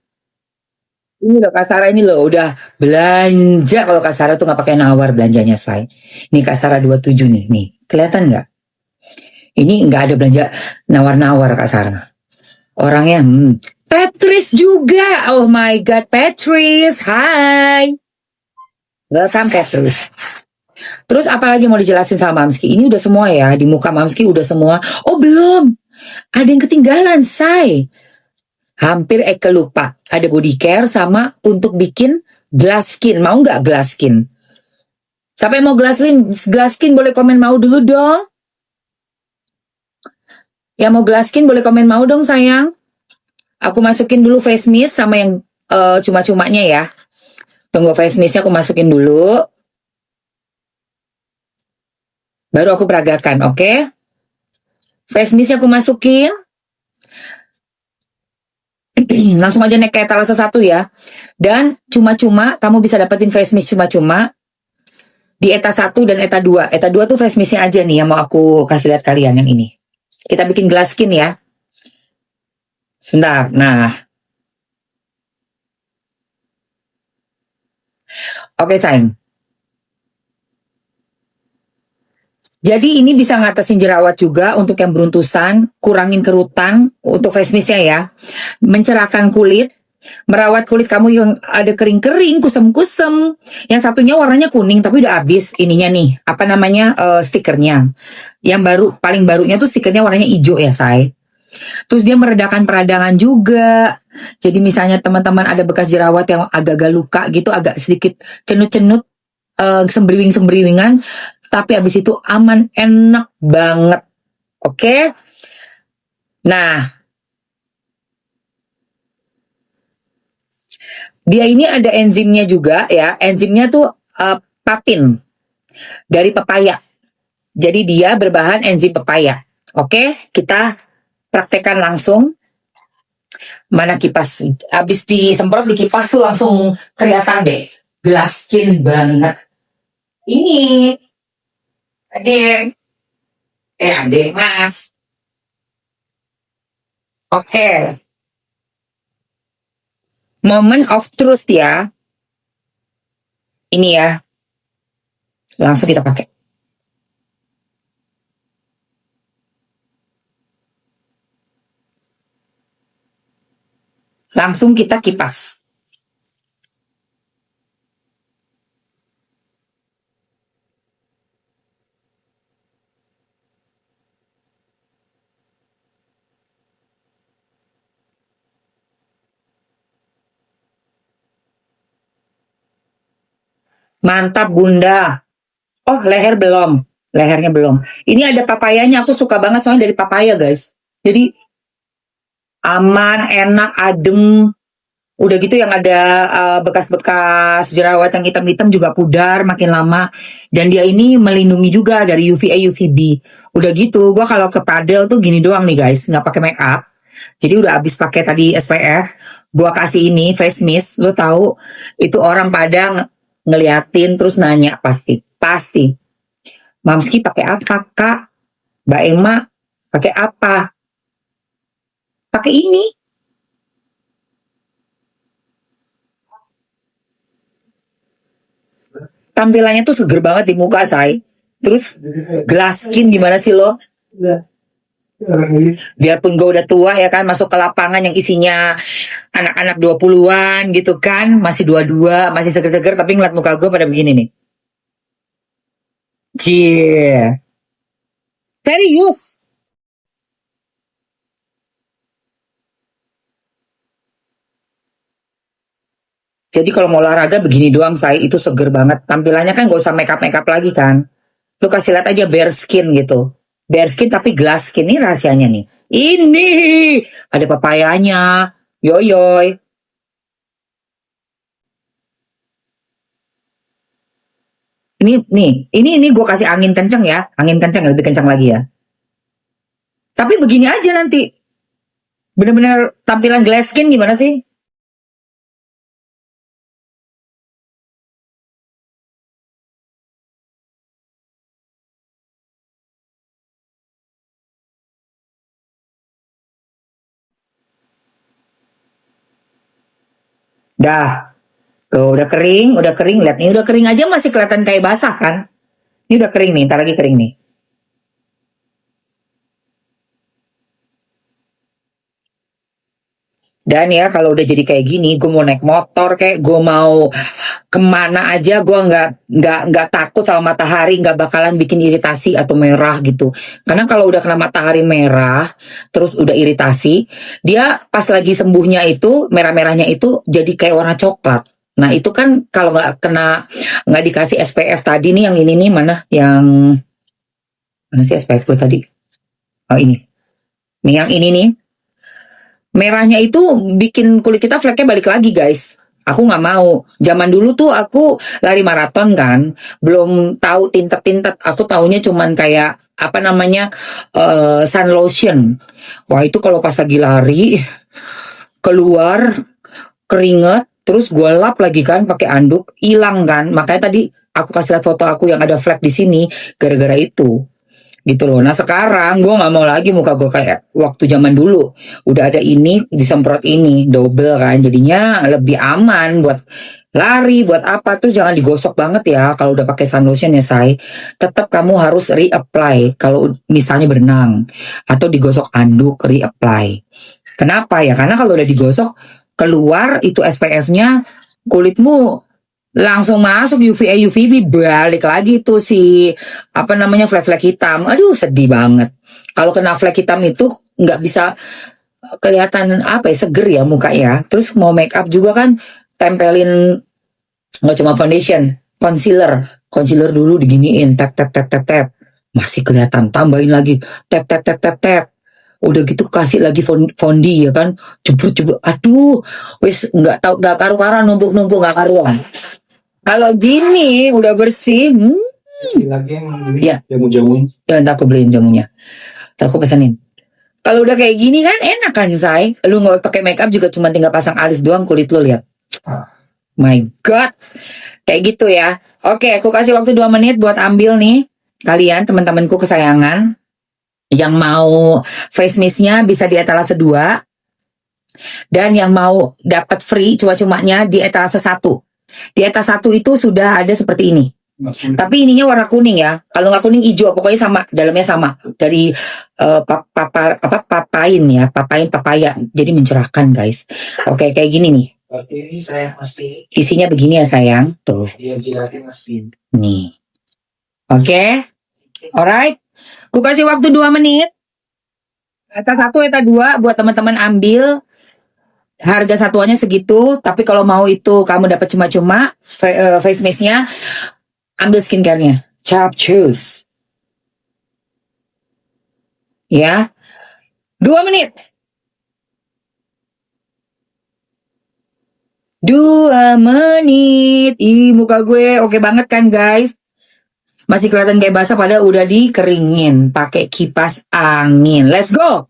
Ini loh Kak Sarah, ini loh udah belanja. Kalau Kak Sarah tuh nggak pakai nawar belanjanya say. Ini Kak Sarah 27 nih, kelihatan nggak? Ini nggak ada belanja nawar-nawar Kak Sarah. Orangnya, Patrice juga. Oh my God, Patrice, hi. Welcome Patrice. Terus apalagi mau dijelasin sama Mamski? Ini udah semua ya, di muka Mamski udah semua. Oh belum, ada yang ketinggalan say. Hampir Eke lupa. Ada body care sama untuk bikin glass skin. Mau nggak glass skin? Siapa yang mau glass skin boleh komen mau dulu dong. Yang mau glass skin boleh komen mau dong sayang. Aku masukin dulu face mist sama yang cuma-cumanya ya. Tunggu face mistnya aku masukin dulu. Baru aku peragakan, oke? Face mistnya aku masukin. Langsung aja naik ke etalase 1 ya. Dan cuma-cuma kamu bisa dapetin face mist cuma-cuma di ETA 1 dan ETA 2. ETA 2 tuh face mistnya aja nih yang mau aku kasih lihat kalian yang ini. Kita bikin glass skin ya. Sebentar. Nah. Oke sayang. Jadi ini bisa ngatasin jerawat juga untuk yang beruntusan, kurangin kerutan untuk face mistnya ya. Mencerahkan kulit, merawat kulit kamu yang ada kering-kering, kusem-kusem. Yang satunya warnanya kuning tapi udah habis ininya nih, apa namanya stikernya. Yang baru, paling barunya tuh stikernya warnanya hijau ya say. Terus dia meredakan peradangan juga. Jadi misalnya teman-teman ada bekas jerawat yang agak-agak luka gitu, agak sedikit cenut-cenut, sembriwing-sembriwingan, tapi habis itu aman, enak banget. Oke? Nah, dia ini ada enzimnya juga ya. Enzimnya tuh papin dari pepaya. Jadi dia berbahan enzim pepaya. Oke, kita praktekkan langsung. Mana kipas? Habis disemprot di kipas tuh langsung kelihatan deh. Glass skin banget. Ini adek mas. Oke. Moment of truth ya. Ini ya. Langsung kita pakai. Langsung kita kipas. Mantap bunda. Oh leher belum. Lehernya belum. Ini ada papayanya. Aku suka banget soalnya dari papaya guys. Jadi aman, enak, adem. Udah gitu yang ada bekas-bekas jerawat yang hitam-hitam juga pudar makin lama. Dan dia ini melindungi juga dari UVA UVB. Udah gitu, gua kalau ke padel tuh gini doang nih guys, nggak pakai make up. Jadi udah habis pakai tadi SPF, gua kasih ini face mist. Lo tahu itu orang pada ngeliatin terus nanya pasti. Mamski pakai apa kak? Mbak Emma pakai apa? Pakai ini. Tampilannya tuh seger banget di muka say. Terus glass skin gimana sih lo? Biarpun gue udah tua ya kan, masuk ke lapangan yang isinya anak-anak 20-an gitu kan, masih dua-dua, masih seger-seger, tapi ngeliat muka gue pada begini nih. Cie. Serius. Jadi kalau mau olahraga begini doang say, itu seger banget. Tampilannya kan gak usah make up lagi kan. Lu kasih lihat aja bare skin gitu. Bare skin tapi glass skin, ini rahasianya nih. Ini ada papayanya. Yoyoy. Ini gue kasih angin kenceng ya. Angin kenceng lebih kenceng lagi ya. Tapi begini aja nanti. Bener-bener tampilan glass skin gimana sih? Dah. Tuh udah kering. Lihat nih udah kering aja masih kelihatan kayak basah kan? Ini udah kering nih, ntar lagi kering nih. Dan ya kalau udah jadi kayak gini, gue mau naik motor kayak gue mau kemana aja, gue nggak takut sama matahari, nggak bakalan bikin iritasi atau merah gitu. Karena kalau udah kena matahari merah, terus udah iritasi, dia pas lagi sembuhnya itu merah-merahnya itu jadi kayak warna coklat. Nah itu kan kalau nggak dikasih SPF tadi nih yang ini nih mana sih SPF gue tadi? Oh ini, yang ini nih. Merahnya itu bikin kulit kita fleknya balik lagi guys. Aku nggak mau. Zaman dulu tuh aku lari maraton kan, belum tahu tintet. Aku taunya cuman kayak apa namanya sun lotion. Wah itu kalau pas lagi lari keluar keringet, terus gue lap lagi kan pakai anduk, hilang kan. Makanya tadi aku kasih lihat foto aku yang ada flek di sini gara-gara itu gitu loh. Nah sekarang gue nggak mau lagi muka gue kayak waktu zaman dulu. Udah ada ini disemprot ini double kan, jadinya lebih aman buat lari buat apa. Terus jangan digosok banget ya kalau udah pakai sun lotion ya say. Tetap kamu harus reapply kalau misalnya berenang atau digosok anduk reapply. Kenapa ya? Karena kalau udah digosok keluar itu SPF-nya, kulitmu langsung masuk UVA UVB, balik lagi tuh si apa namanya flek-flek hitam. Aduh sedih banget. Kalau kena flek hitam itu nggak bisa kelihatan apa ya, seger ya muka ya. Terus mau make up juga kan tempelin nggak cuma foundation, concealer dulu diginiin, tap, masih kelihatan. Tambahin lagi tap. Udah gitu kasih lagi fondi ya kan, jebur. Aduh, wis nggak karu-karuan, numpuk nggak karuan. Kalau gini udah bersih, Lagi yang ya, jamu-jamuin. ya ntar aku beliin jamunya. Ntar aku pesenin. Kalau udah kayak gini kan enak kan say. Lu nggak pakai make up juga cuma tinggal pasang alis doang, kulit lu lihat. My God, kayak gitu ya. Oke, aku kasih waktu 2 menit buat ambil nih kalian teman-temanku kesayangan yang mau face mistnya bisa di etalase 2 dan yang mau dapat free cuma-cumanya di etalase 1. Di etalase 1 itu sudah ada seperti ini. Tapi ininya warna kuning ya. Kalau nggak kuning hijau, pokoknya sama, dalamnya sama. Dari papaya. Jadi mencerahkan guys. Oke, kayak gini nih. Ini saya pasti Isinya begini ya sayang. Tuh. dia jilatin masukin. Nih. Oke. Alright. Ku kasih waktu 2 menit. Eta 1, eta 2 buat teman-teman ambil. Harga satuannya segitu, tapi kalau mau itu kamu dapat cuma-cuma face mistnya, ambil skincare-nya. Choose. Ya. 2 menit. 2 menit. Ih, muka gue oke banget kan guys. Masih kelihatan kayak basah padahal udah dikeringin pakai kipas angin. Let's go.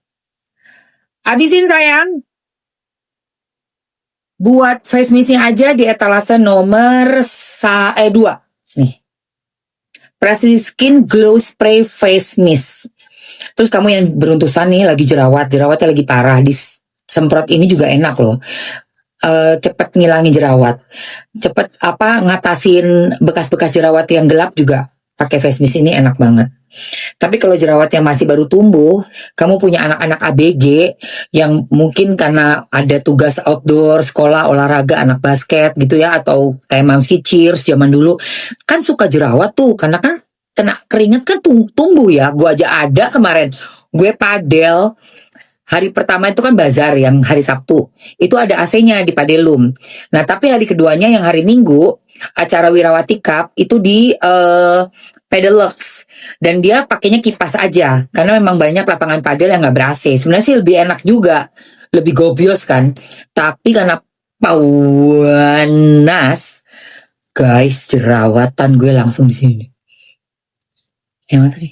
Habisin sayang. Buat face mistnya aja di etalase nomor 2. Nih. Prestige Skin Glow Spray Face Mist. Terus kamu yang beruntusan nih lagi jerawatnya lagi parah, disemprot ini juga enak loh. Cepet ngilangin jerawat, cepet ngatasin bekas-bekas jerawat yang gelap juga pakai face mist ini enak banget. Tapi kalau jerawat yang masih baru tumbuh, kamu punya anak-anak ABG yang mungkin karena ada tugas outdoor, sekolah, olahraga, anak basket gitu ya, atau kayak Mamski Cheers zaman dulu, kan suka jerawat tuh, karena kan kena keringet kan tumbuh ya. Gue aja ada kemarin, gue padel. Hari pertama itu kan bazar yang hari Sabtu. Itu ada AC-nya di Padelum. Nah, tapi hari keduanya yang hari Minggu, acara Wirawati Cup itu di Padelux. Dan dia pakainya kipas aja. Karena memang banyak lapangan padel yang nggak ber-AC. Sebenarnya sih lebih enak juga. Lebih gobios kan. Tapi karena panas, guys, jerawatan gue langsung di sini. Yang mana tadi?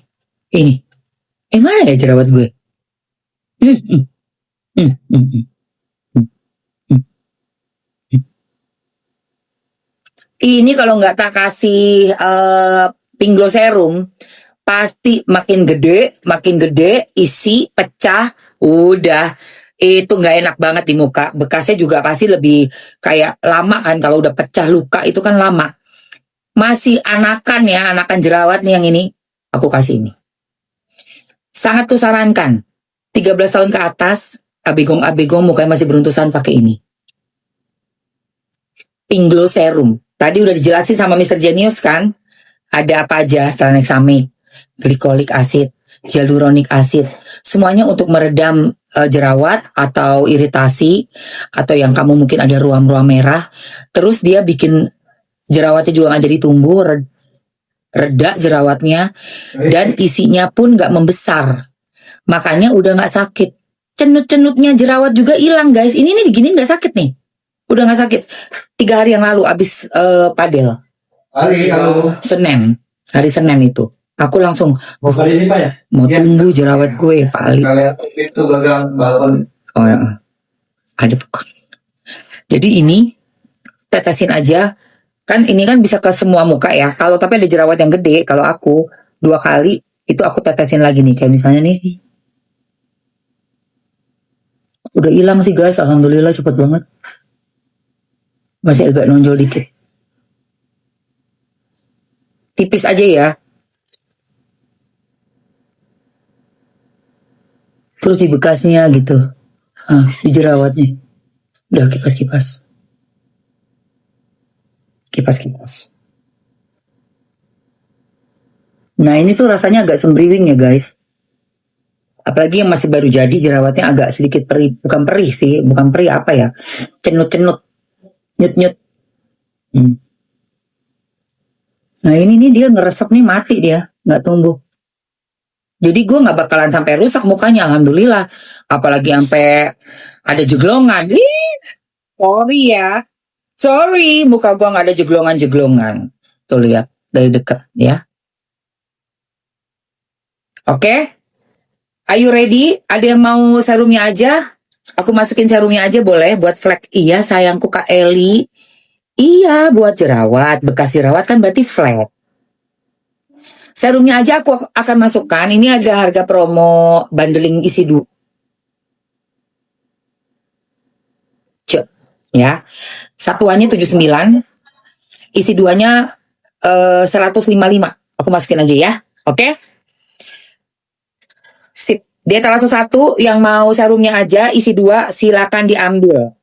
Ini. Mana ya jerawat gue? Ini kalau nggak tak kasih pink glow serum, pasti makin gede, isi, pecah, udah itu nggak enak banget di muka. Bekasnya juga pasti lebih kayak lama kan, kalau udah pecah luka itu kan lama. Masih anakan jerawat nih yang ini, aku kasih ini. Sangat tuh sarankan. 13 tahun ke atas, abegong mukanya masih beruntusan pakai ini. Pink Glow Serum. Tadi udah dijelasin sama Mr. Genius kan? Ada apa aja? Tranexamic, glycolic acid, hyaluronic acid. Semuanya untuk meredam jerawat atau iritasi, atau yang kamu mungkin ada ruam-ruam merah. Terus dia bikin jerawatnya juga nggak jadi tumbuh, reda jerawatnya, dan isinya pun nggak membesar. Makanya udah nggak sakit. Cenut-cenutnya jerawat juga hilang guys. Ini nih digini nggak sakit nih. Udah nggak sakit. 3 hari yang lalu abis padel. Halo. Hari Senin itu. Aku langsung Mau kali ini Pak ya? mau Ya. tumbuh jerawat gue Pak Ali. Kalian itu gagang balon. Oh ya. Ada tuh kan. Jadi ini tetesin aja. Kan ini kan bisa ke semua muka ya. Kalau tapi ada jerawat yang gede, kalau aku 2 kali itu aku tetesin lagi nih. Kayak misalnya nih. Udah hilang sih guys, alhamdulillah cepet banget. Masih agak nonjol dikit. Tipis aja ya. Terus di bekasnya gitu. Di jerawatnya. Udah kipas-kipas. Kipas-kipas. Nah ini tuh rasanya agak sembriwing ya guys. Apalagi yang masih baru jadi jerawatnya agak sedikit perih. Bukan perih sih. Bukan perih apa ya. Cenut-cenut. Nyut-nyut. Nah ini nih dia ngeresep nih mati dia. Nggak tumbuh. Jadi gue nggak bakalan sampai rusak mukanya. Alhamdulillah. Apalagi sampai ada jeglongan. Sorry ya. Sorry. Muka gue nggak ada jeglongan-jeglongan. Tuh lihat. Dari dekat ya. Oke. Are you ready? Ada yang mau serumnya aja? Aku masukin serumnya aja boleh buat flek. Iya sayangku Kak Eli. Iya buat jerawat. Bekas jerawat kan berarti flek. Serumnya aja aku akan masukkan. Ini ada harga promo bundling isi 2. Ya. Satuannya 79. Isi 2-nya 155. Aku masukin aja ya. Oke? Sip. Di etalase 1 yang mau serumnya aja isi 2 silakan diambil.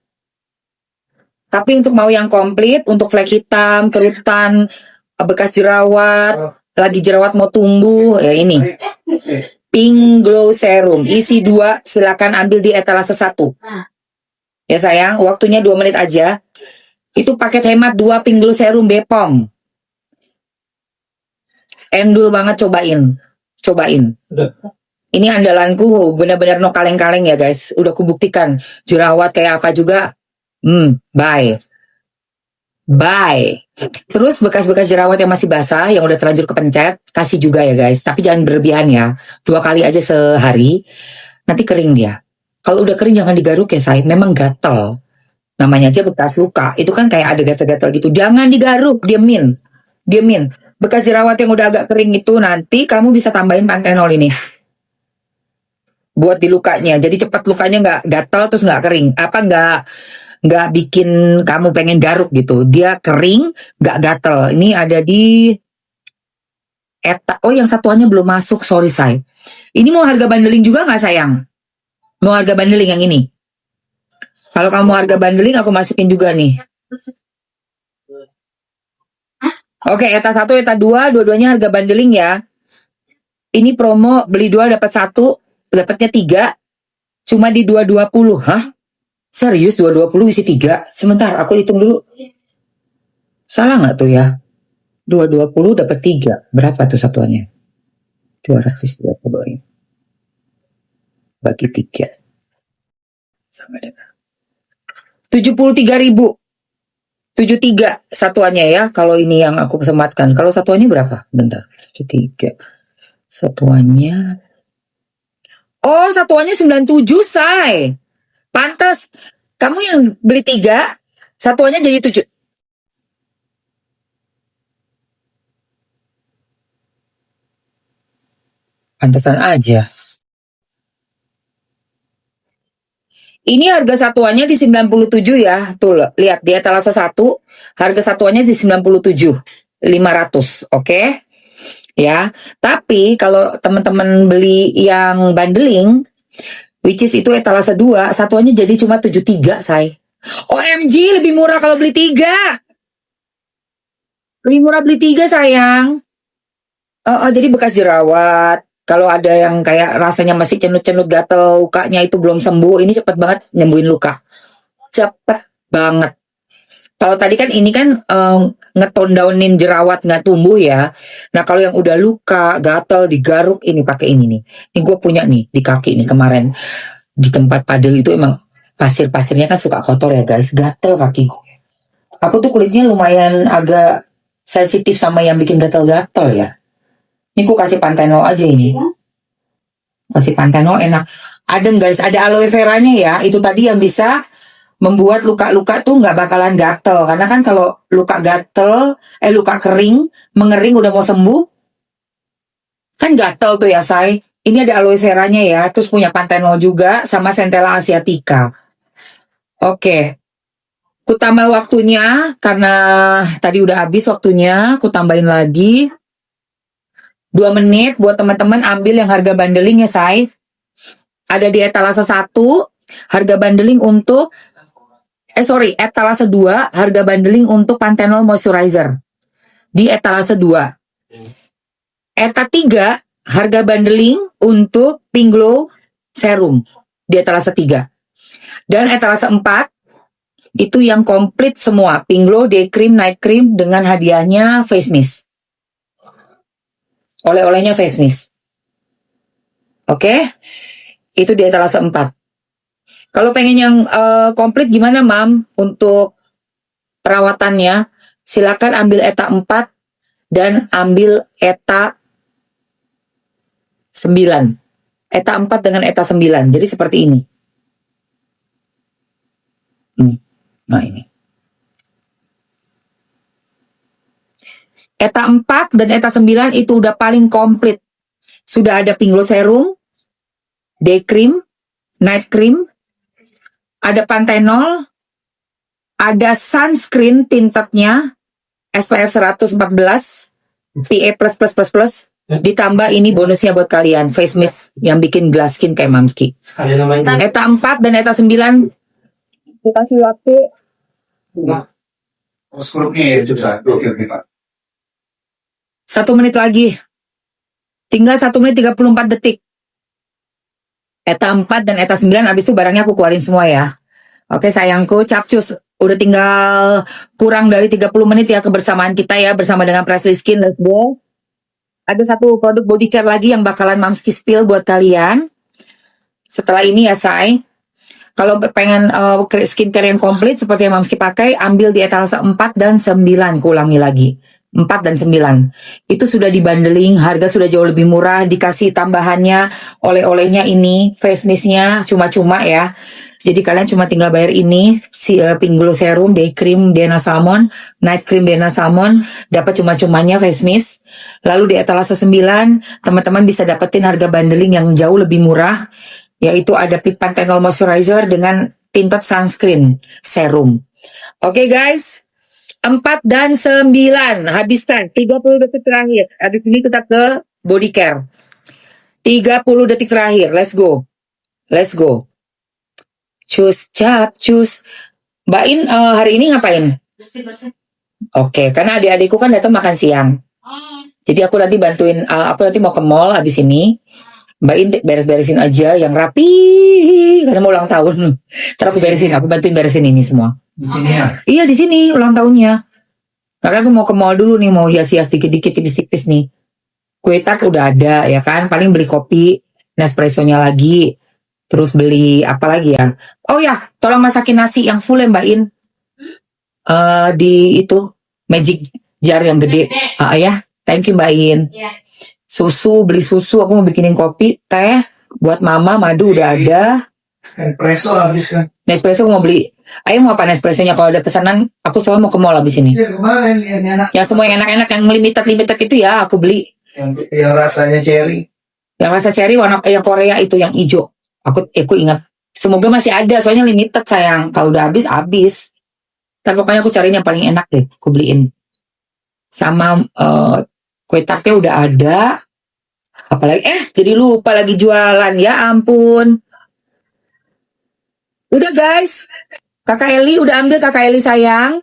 Tapi untuk mau yang komplit, untuk flek hitam, kerutan, bekas jerawat, lagi jerawat mau tumbuh, ya ini. Pink Glow Serum isi 2 silakan ambil di etalase 1. Ya sayang, waktunya 2 menit aja. Itu paket hemat 2 Pink Glow Serum Bepom. Endul banget cobain. Ini andalanku benar-benar no kaleng-kaleng ya guys. Udah kubuktikan jerawat kayak apa juga. Bye. Bye. Terus bekas-bekas jerawat yang masih basah, yang udah terlanjur kepencet, kasih juga ya guys. Tapi jangan berlebihan ya. 2 kali aja sehari. Nanti kering dia. Kalau udah kering jangan digaruk ya say. Memang gatel. Namanya aja bekas luka. Itu kan kayak ada gatal-gatal gitu. Jangan digaruk. Diemin. Diemin. Bekas jerawat yang udah agak kering itu nanti kamu bisa tambahin pantenol ini. Buat di lukanya. Jadi cepat lukanya nggak gatal terus nggak kering. Apa nggak bikin kamu pengen garuk gitu. Dia kering, nggak gatel. Ini ada di Eta. Oh, yang satuannya belum masuk. Sorry, say. Ini mau harga bandeling juga nggak, sayang? Mau harga bandeling yang ini? Kalau kamu harga bandeling, aku masukin juga nih. Oke, Eta 1, Eta 2, dua-duanya harga bandeling ya. Ini promo, beli 2 dapat 1, dapatnya 3. Cuma di 220. Hah? Serius 220 isi 3? Sebentar, aku hitung dulu. Salah nggak tuh ya? 220 dapat 3. Berapa tuh satuannya? 220 bagi 3. Sama dengan 73.000. 73 satuannya ya. Kalau ini yang aku sematkan. Kalau satuannya berapa? Bentar. 73. Satuannya. Oh, satuannya 97, say. Pantes. Kamu yang beli 3, satuannya jadi 7. Pantesan aja. Ini harga satuannya di 97 ya. Tuh, lihat di etalase 1, harga satuannya di 97.500, oke? Ya. Tapi kalau teman-teman beli yang bundling, which is itu etalase 2, satuannya jadi cuma 73, say. OMG, lebih murah kalau beli 3. Lebih murah beli 3, sayang. Jadi bekas jerawat. Kalau ada yang kayak rasanya masih cenut-cenut gatel, lukanya itu belum sembuh, ini cepet banget nyembuhin luka. Cepet banget. Kalau tadi kan ini kan ngetone downin jerawat nggak tumbuh ya. Nah kalau yang udah luka, gatel, digaruk, ini pakai ini nih. Ini gue punya nih di kaki nih kemarin. Di tempat padel itu emang pasir-pasirnya kan suka kotor ya guys. Gatel kaki gue. Aku tuh kulitnya lumayan agak sensitif sama yang bikin gatel-gatel ya. Ini gue kasih pantenol aja ini. Kasih pantenol enak. Adem guys, ada aloe veranya ya. Itu tadi yang bisa membuat luka-luka tuh nggak bakalan gatel. Karena kan kalau luka gatel, luka kering, mengering udah mau sembuh, kan gatel tuh ya say. Ini ada aloe veranya ya. Terus punya pantenol juga sama Centella asiatica. Oke. Ku tambah waktunya karena tadi udah habis waktunya. Ku tambahin lagi 2 menit buat teman-teman ambil yang harga bundling ya say. Ada di etalase 1 harga bundling untuk etalase 2 harga bundling untuk Panthenol moisturizer di etalase 2. Eta 3 harga bundling untuk Pink Glow serum di etalase 3. Dan etalase 4 itu yang komplit semua, Pink Glow Day Cream, Night Cream dengan hadiahnya face mist. Oleh-olehnya face mist. Oke? Itu di etalase 4. Kalau pengen yang komplit gimana, Mam? Untuk perawatannya, silakan ambil ETA 4 dan ambil ETA 9. ETA 4 dengan ETA 9. Jadi seperti ini. Nah, ini. ETA 4 dan ETA 9 itu udah paling komplit. Sudah ada Pink Glow Serum, Day Cream, Night Cream, ada Panthenol, ada sunscreen tintednya, SPF 114, PA++++, ditambah ini bonusnya buat kalian, face mist yang bikin glass skin kayak Mamski. ETA 4 dan ETA 9, dikasih waktu. Skrupnya ya susah. Oke, Pak. 1 menit lagi. Tinggal 1 menit 34 detik. ETA 4 dan ETA 9 abis itu barangnya aku keluarin semua ya. Oke sayangku, capcus. Udah tinggal kurang dari 30 menit ya kebersamaan kita ya bersama dengan Presley Skin. Let's go. Ada satu produk body care lagi yang bakalan Mamski spill buat kalian. Setelah ini ya say. Kalau pengen skincare yang komplit seperti yang Mamski pakai, ambil di etalase 4 dan 9. Kuulangi lagi. 4 dan 9. Itu sudah dibandeling, harga sudah jauh lebih murah, dikasih tambahannya, oleh-olehnya ini, face mist-nya cuma-cuma ya. Jadi kalian cuma tinggal bayar ini, Pink Glow Serum, Day Cream Dena Salmon, Night Cream Dena Salmon, dapat cuma-cumanya face mist. Lalu di etalase 9, teman-teman bisa dapetin harga bundling yang jauh lebih murah, yaitu ada Panthenol Moisturizer dengan tinted sunscreen serum. Oke guys, 4 dan 9 habiskan 30 detik terakhir. Habis ini kita ke body care. 30 detik terakhir, let's go. Let's go. Cus, cap, cus. Mbak In hari ini ngapain? Oke, karena adik-adikku kan datang makan siang. Jadi aku nanti bantuin, aku nanti mau ke mall habis ini. Mbak In beres-beresin aja yang rapi, karena mau ulang tahun. Ntar aku beresin, aku bantuin beresin ini semua. Di sini ya. Iya di sini ulang tahunnya. Makanya aku mau ke mall dulu nih, mau hias-hias dikit-dikit, tipis-tipis nih. Kue tart udah ada ya kan, paling beli kopi, Nespresso-nya lagi. Terus beli apa lagi ya? Oh ya, tolong masakin nasi yang full ya Mbak In. Di itu magic jar yang gede. Ya, thank you Mbak In. Susu, beli susu. Aku mau bikinin kopi, teh buat mama, madu udah ada. Espresso habis kan. Nespresso aku mau beli. Ayo mau apa Nespresso-nya? Kalau ada pesanan, aku selalu mau ke mall habis ini. Iya kemarin yang enak. Yang semua yang enak-enak, yang limited itu ya aku beli. Yang rasanya cherry. Yang rasa cherry warna yang Korea itu yang hijau. Aku ingat. Semoga masih ada, soalnya limited sayang. Kalau udah habis. Tapi pokoknya aku cariin yang paling enak deh. Aku beliin. Sama kue tartnya udah ada. Apalagi jadi lupa lagi jualan. Ya ampun. Udah guys. Kakak Eli udah ambil Kakak Eli sayang.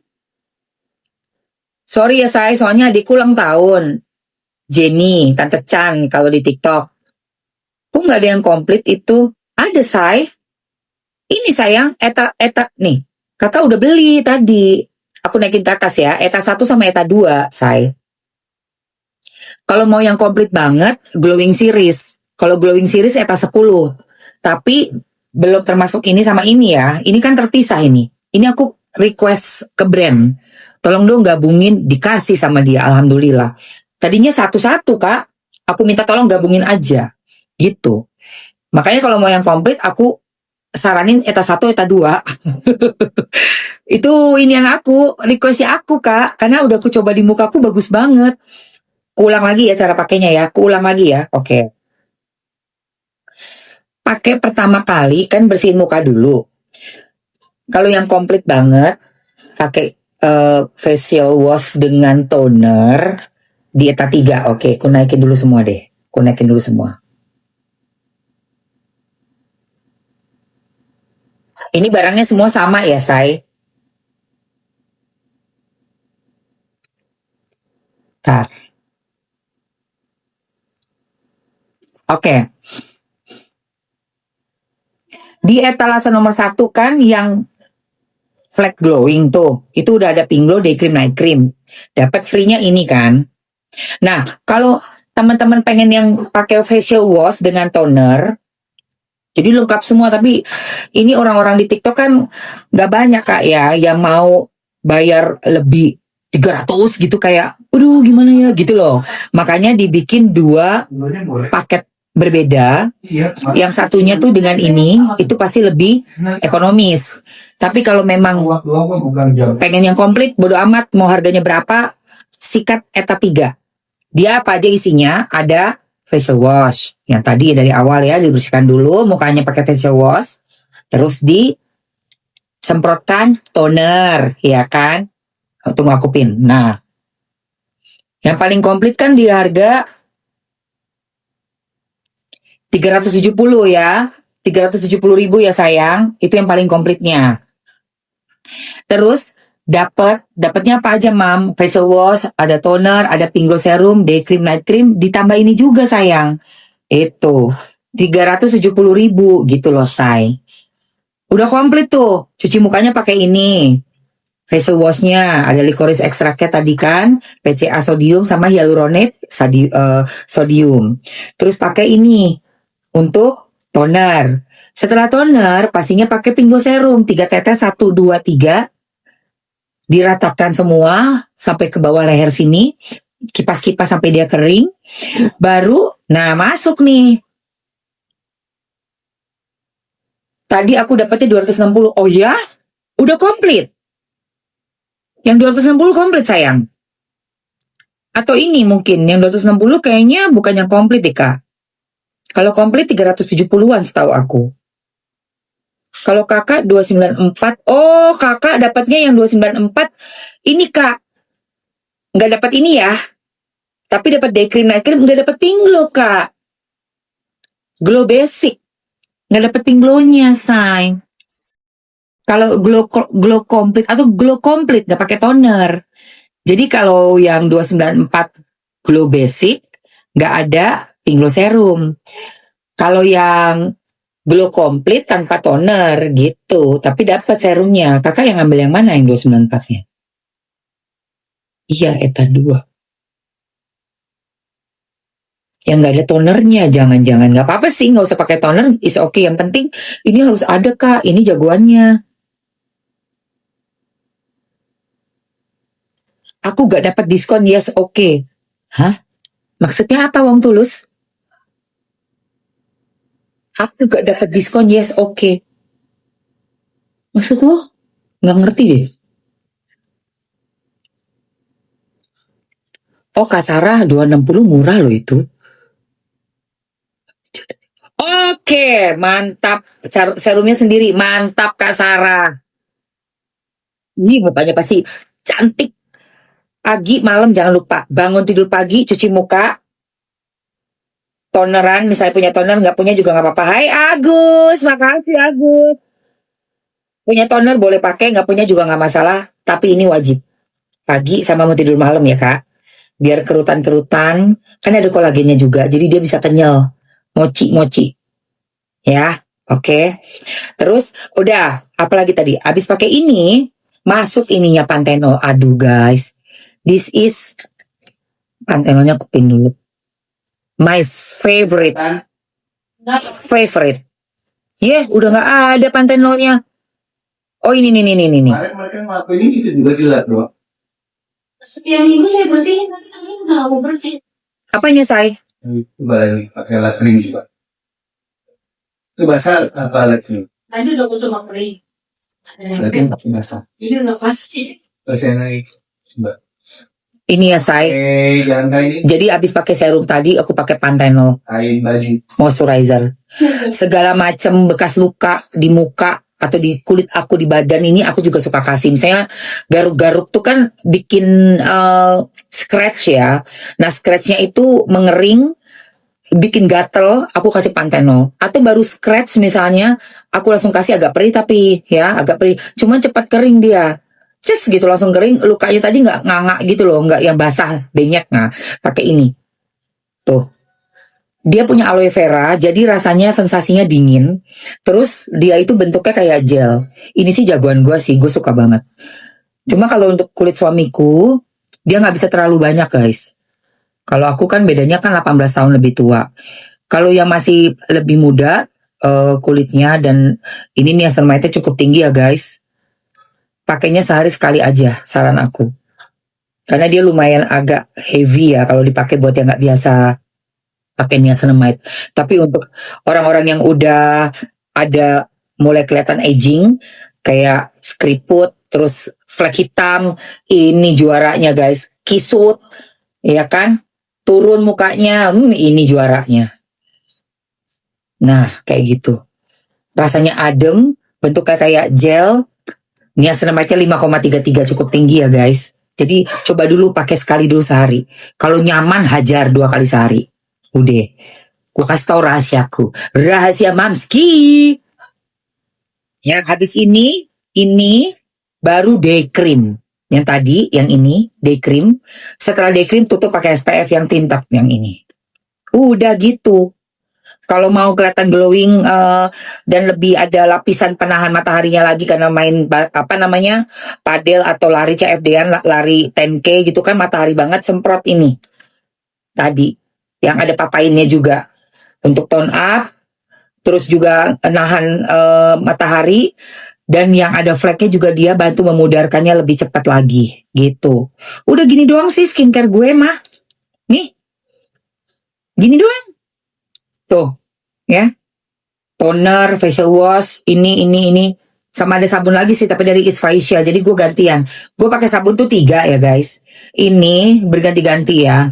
Sorry ya say, soalnya adikku ulang tahun. Jenny, Tante Chan kalau di TikTok. Kok nggak ada yang komplit itu? Ada say. Ini sayang, eta nih. Kakak udah beli tadi. Aku naikin ke atas ya. Eta 1 sama Eta 2 say. Kalau mau yang komplit banget, glowing series. Kalau glowing series Eta 10. Tapi belum termasuk ini sama ini ya. Ini kan terpisah ini. Ini aku request ke brand. Tolong dong gabungin, dikasih sama dia. Alhamdulillah. Tadinya satu-satu kak. Aku minta tolong gabungin aja. Gitu. Makanya kalau mau yang komplit, aku saranin Eta 1, Eta 2. Itu ini yang aku, requestnya aku kak. Karena udah aku coba di muka aku bagus banget. Kuulang lagi ya cara pakainya ya. Kuulang lagi ya. Oke. Pakai pertama kali kan bersihin muka dulu. Kalau yang komplit banget, pakai facial wash dengan toner di Eta 3. Oke, aku naikin dulu semua deh. Aku naikin dulu semua. Ini barangnya semua sama ya, say. Tar. Oke. Di etalase nomor 1 kan yang flat glowing tuh. Itu udah ada Pink Glow Day Cream Night Cream. Dapat free-nya ini kan. Nah, kalau teman-teman pengen yang pakai facial wash dengan toner, jadi lengkap semua, tapi ini orang-orang di TikTok kan nggak banyak kak ya yang mau bayar lebih 300 gitu kayak, aduh gimana ya gitu loh. Makanya dibikin 2 paket berbeda. Yang satunya tuh dengan ini, itu pasti lebih ekonomis. Tapi kalau memang pengen yang komplit, bodo amat mau harganya berapa, sikat Eta 3. Dia apa aja isinya? Ada facial wash yang tadi dari awal ya, dibersihkan dulu mukanya pakai facial wash, terus disemprotkan toner ya kan. Tunggu aku pin. Nah, yang paling komplit kan di harga 370 ya, 370.000 ya sayang, itu yang paling komplitnya. Terus dapatnya apa aja mam? Facial wash, ada toner, ada Pink Glow Serum, Day Cream, Night Cream, ditambah ini juga sayang. Itu 370.000 gitu loh say. Udah komplit tuh. Cuci mukanya pakai ini. Facial washnya ada licorice extractnya tadi kan, PCA sodium sama hyaluronate sodium. Terus pakai ini untuk toner. Setelah toner, pastinya pakai Pinglo Serum 3 tetes 1 2 3. Diratakan semua sampai ke bawah leher sini. Kipas-kipas sampai dia kering. Baru, nah masuk nih. Tadi aku dapatnya 260. Oh ya? Udah komplit. Yang 260 komplit sayang. Atau ini mungkin yang 260 kayaknya bukan yang komplit deh Kak. Kalau komplit 370-an setahu aku. Kalau kakak 294. Oh kakak dapatnya yang 294. Ini Kak. Nggak dapat ini ya. Tapi dapat day cream, night cream. Nggak dapat Pinglo Kak. Glow basic. Nggak dapat Pinglonya say. Kalau glow komplit atau glow komplit nggak pakai toner. Jadi kalau yang 294 glow basic nggak ada Pinglo serum. Kalau yang glow komplit tanpa toner gitu, tapi dapat serumnya. Kakak yang ngambil yang mana yang 294-nya? Iya, Eta 2. Yang nggak ada tonernya, jangan-jangan. Nggak apa-apa sih, nggak usah pakai toner, is okay. Yang penting ini harus ada Kak, ini jagoannya. Aku gak dapat diskon, yes okay. Hah? Maksudnya apa Wong Tulus? Aku gak dapat diskon, yes okay. Maksud lo? Gak ngerti deh. Oh Kak Sarah 260 murah loh itu. Oke, mantap. Serumnya sendiri, mantap Kak Sarah. Ini mukanya pasti cantik. Pagi, malam jangan lupa. Bangun tidur pagi, cuci muka. Toneran, misalnya punya toner, nggak punya juga nggak apa-apa. Hai Agus, makasih Agus. Punya toner boleh pakai, nggak punya juga nggak masalah. Tapi ini wajib. Pagi sama mau tidur malam ya Kak. Biar kerutan-kerutan, kan ada kolagennya juga. Jadi dia bisa kenyal. Mochi-mochi. Ya, oke. Terus, udah. Apalagi tadi? Abis pakai ini, masuk ininya Panthenol. Aduh guys. This is Panthenolnya kupin dulu. My favorite. Favorite. Udah nggak ada Panthenolnya. Oh ini. Kemarin mereka ngelakuin ini gitu juga gila bro. Setiap minggu saya bersihin, tapi ini nggak mau bersih. Apanya say? Coba lagi pakai alat kering juga. Itu basah apa alat kering? Tadi udah aku cuma kering. Berarti pasti basah. Ini nggak pasti. Basahin lagi. Coba. Ini ya say. Jangan kain. Jadi abis pakai serum tadi aku pakai Panthenol Kain baju. moisturizer. Segala macam bekas luka di muka atau di kulit aku di badan ini aku juga suka kasih. Misalnya garuk-garuk tuh kan bikin scratch ya. Nah scratchnya itu mengering, bikin gatel, aku kasih Panthenol. Atau baru scratch misalnya, aku langsung kasih agak perih tapi ya agak perih. Cuman cepat kering dia. Ces gitu langsung kering, lukanya tadi nggak nganga gitu loh, nggak yang basah banyak. Nah pakai ini tuh, dia punya aloe vera, jadi rasanya sensasinya dingin, terus dia itu bentuknya kayak gel. Ini sih jagoan gue sih, gue suka banget. Cuma kalau untuk kulit suamiku, dia nggak bisa terlalu banyak guys. Kalau aku kan bedanya kan 18 tahun lebih tua. Kalau yang masih lebih muda kulitnya, dan ini niacinamide cukup tinggi ya guys, pakainya sehari sekali aja saran aku, karena dia lumayan agak heavy ya kalau dipakai buat yang nggak biasa pakai niacinamide. Tapi untuk orang-orang yang udah ada mulai kelihatan aging kayak keriput terus flek hitam, ini juaranya guys. Kisut ya kan, turun mukanya, ini juaranya. Nah kayak gitu, rasanya adem, bentuknya kayak gel. Niacinamide-nya 5,33 cukup tinggi ya guys. Jadi coba dulu pakai sekali dulu sehari. Kalau nyaman hajar 2 kali sehari. Udah. Gue kasih tau rahasiaku. Rahasia Mamski. Yang habis ini baru day cream. Yang tadi, yang ini day cream. Setelah day cream tutup pakai SPF yang tinta yang ini. Udah gitu. Kalau mau kelihatan glowing dan lebih ada lapisan penahan mataharinya lagi karena main padel atau lari CFD-an, lari 10K gitu kan, matahari banget, semprot ini tadi yang ada papainnya juga untuk tone up, terus juga nahan matahari, dan yang ada fleknya juga dia bantu memudarkannya lebih cepat lagi gitu. Udah gini doang sih skincare gue mah. Nih, gini doang. Tuh, ya. Toner, facial wash, ini. Sama ada sabun lagi sih, tapi dari It's Faisya. Jadi gue gantian. Gue pakai sabun tuh 3 ya guys. Ini berganti-ganti ya.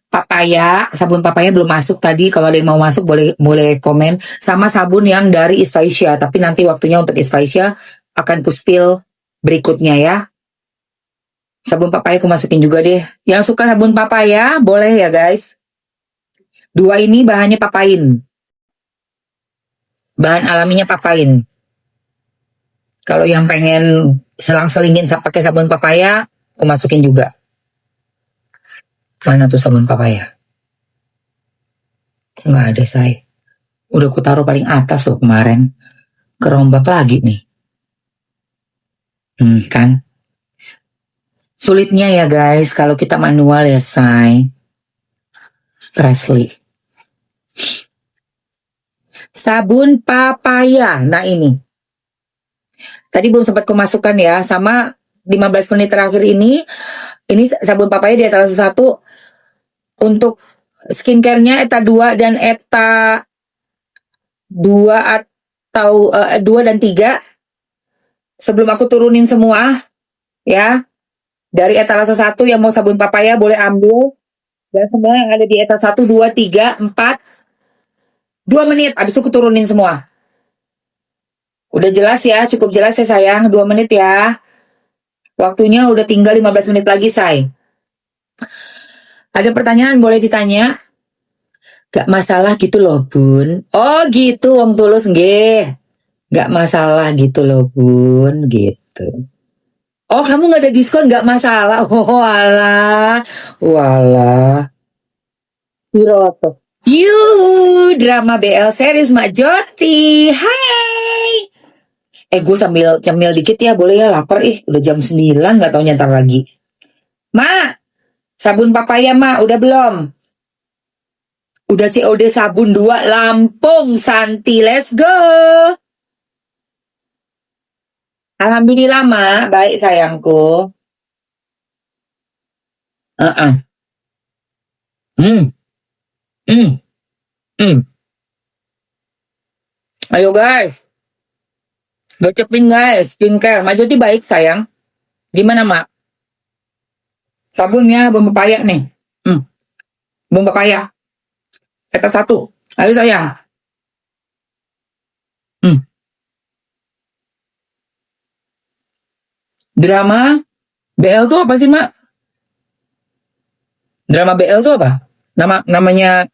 Papaya, sabun papaya belum masuk tadi. Kalau ada yang mau masuk boleh komen. Sama sabun yang dari It's Faisya. Tapi nanti waktunya untuk It's Faisya akan ku spill berikutnya ya. Sabun papaya aku masukin juga deh. Yang suka sabun papaya boleh ya guys. 2 ini bahannya papain. Bahan alaminya papain. Kalau yang pengen selang-selingin pakai sabun papaya, aku masukin juga. Mana tuh sabun papaya? Nggak ada, say. Udah aku taruh paling atas loh kemarin. Kerombak lagi nih. Kan? Sulitnya ya guys, kalau kita manual ya, say. Presley. Sabun papaya. Nah ini. Tadi belum sempat kumasukkan ya, sama 15 menit terakhir ini sabun papaya di etalase 1 untuk skincare-nya ETA 2 dan ETA 2 atau 2 dan 3. Sebelum aku turunin semua ya, dari etalase 1 yang mau sabun papaya boleh ambil, dan semua yang ada di etalase 1, 2, 3, 4 2 menit, habis itu aku turunin semua. Udah jelas ya, cukup jelas ya sayang, 2 menit ya. Waktunya udah tinggal 15 menit lagi, say. Ada pertanyaan boleh ditanya? Gak masalah gitu loh, Bun. Oh gitu, wong tulus nggih. Gak masalah gitu loh, Bun, gitu. Oh, kamu gak ada diskon, gak masalah. Oh, walah. Walah. Wiroto. Yuhu, drama BL series Mak Joti. Hai. Gue sambil nyemil dikit ya, boleh ya, lapar udah jam 9, gak tau nyantar lagi. Ma, sabun papaya ma, udah belum? Udah COD sabun 2 Lampung, Santi, let's go. Alhamdulillah ma, baik sayangku. Hmm. Ayo guys. Gocepin guys, skincare. Mak Joti baik sayang. Gimana mak? Sabunnya bumbu papaya nih. Bumbu papaya. Kata 1. Ayo sayang. Drama BL tuh apa sih mak? Drama BL tuh apa? Namanya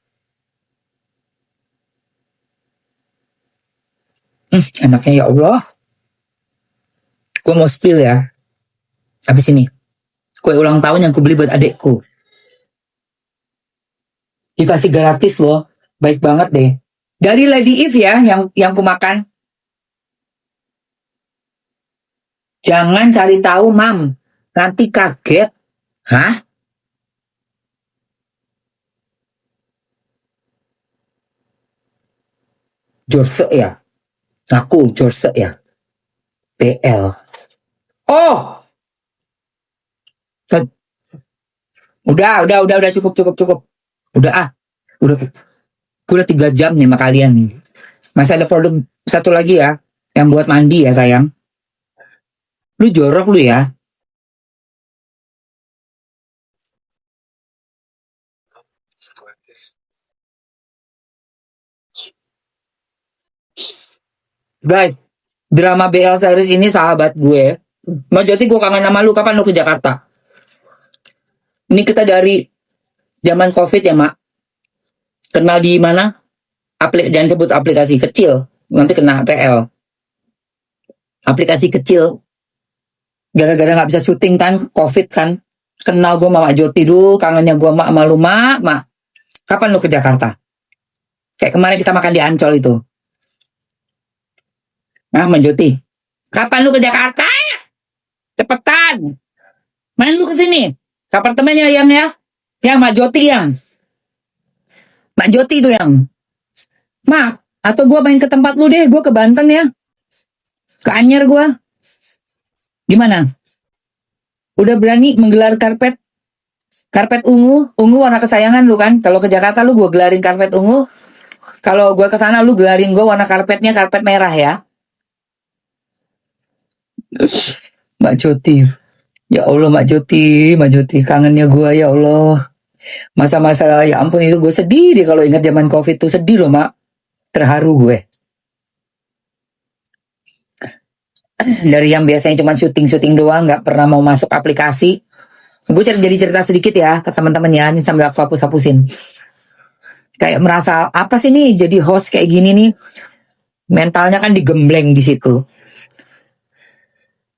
enaknya ya Allah. Gue mau spill ya. Habis ini. Kue ulang tahun yang kubeli buat adekku. Dikasih gratis loh. Baik banget deh. Dari Lady Eve ya yang ku makan. Jangan cari tahu, Mam. Nanti kaget. Hah? Jorse ya? Aku Jorse ya? BL. Oh! Udah, cukup. Udah Udah. Gue udah 3 jam nih sama kalian nih. Masih ada produk satu lagi ya. Yang buat mandi ya sayang. Lu jorok lu ya. Guys, drama BL series ini sahabat gue. Mbak Joti, gue kangen sama lu. Kapan lu ke Jakarta? Ini kita dari zaman COVID ya, Mak. Kenal di mana? Jangan sebut aplikasi kecil. Nanti kena PL. Aplikasi kecil. Gara-gara gak bisa syuting kan, COVID kan. Kenal gue sama Mak Joti dulu. Kangennya gue sama lu, Mak. Kapan lu ke Jakarta? Kayak kemarin kita makan di Ancol itu. Nah, Mak Joti. Kapan lu ke Jakarta? Cepetan. Main lu ke sini. Ke apartemennya yang ya. Yang Mak Joti yang. Mak Joti itu yang. Mak, Atau gue main ke tempat lu deh, gue ke Banten ya. Ke Anyer gue. Gimana? Udah berani menggelar karpet ungu warna kesayangan lu kan? Kalau ke Jakarta lu gue gelarin karpet ungu. Kalau gue ke sana lu gelarin gue warna karpetnya karpet merah ya. Mbak Joti. Ya Allah Mbak Joti kangennya gue ya Allah. Masa-masa ya ampun itu gue sedih deh kalau ingat zaman Covid tuh sedih loh Mak. Terharu gue. Dari yang biasanya cuma syuting-syuting doang, nggak pernah mau masuk aplikasi. Gue jadi cerita sedikit ya ke teman-teman ya, ini sambil aku hapus-hapusin. Kayak merasa apa sih nih jadi host kayak gini nih, mentalnya kan digembleng di situ.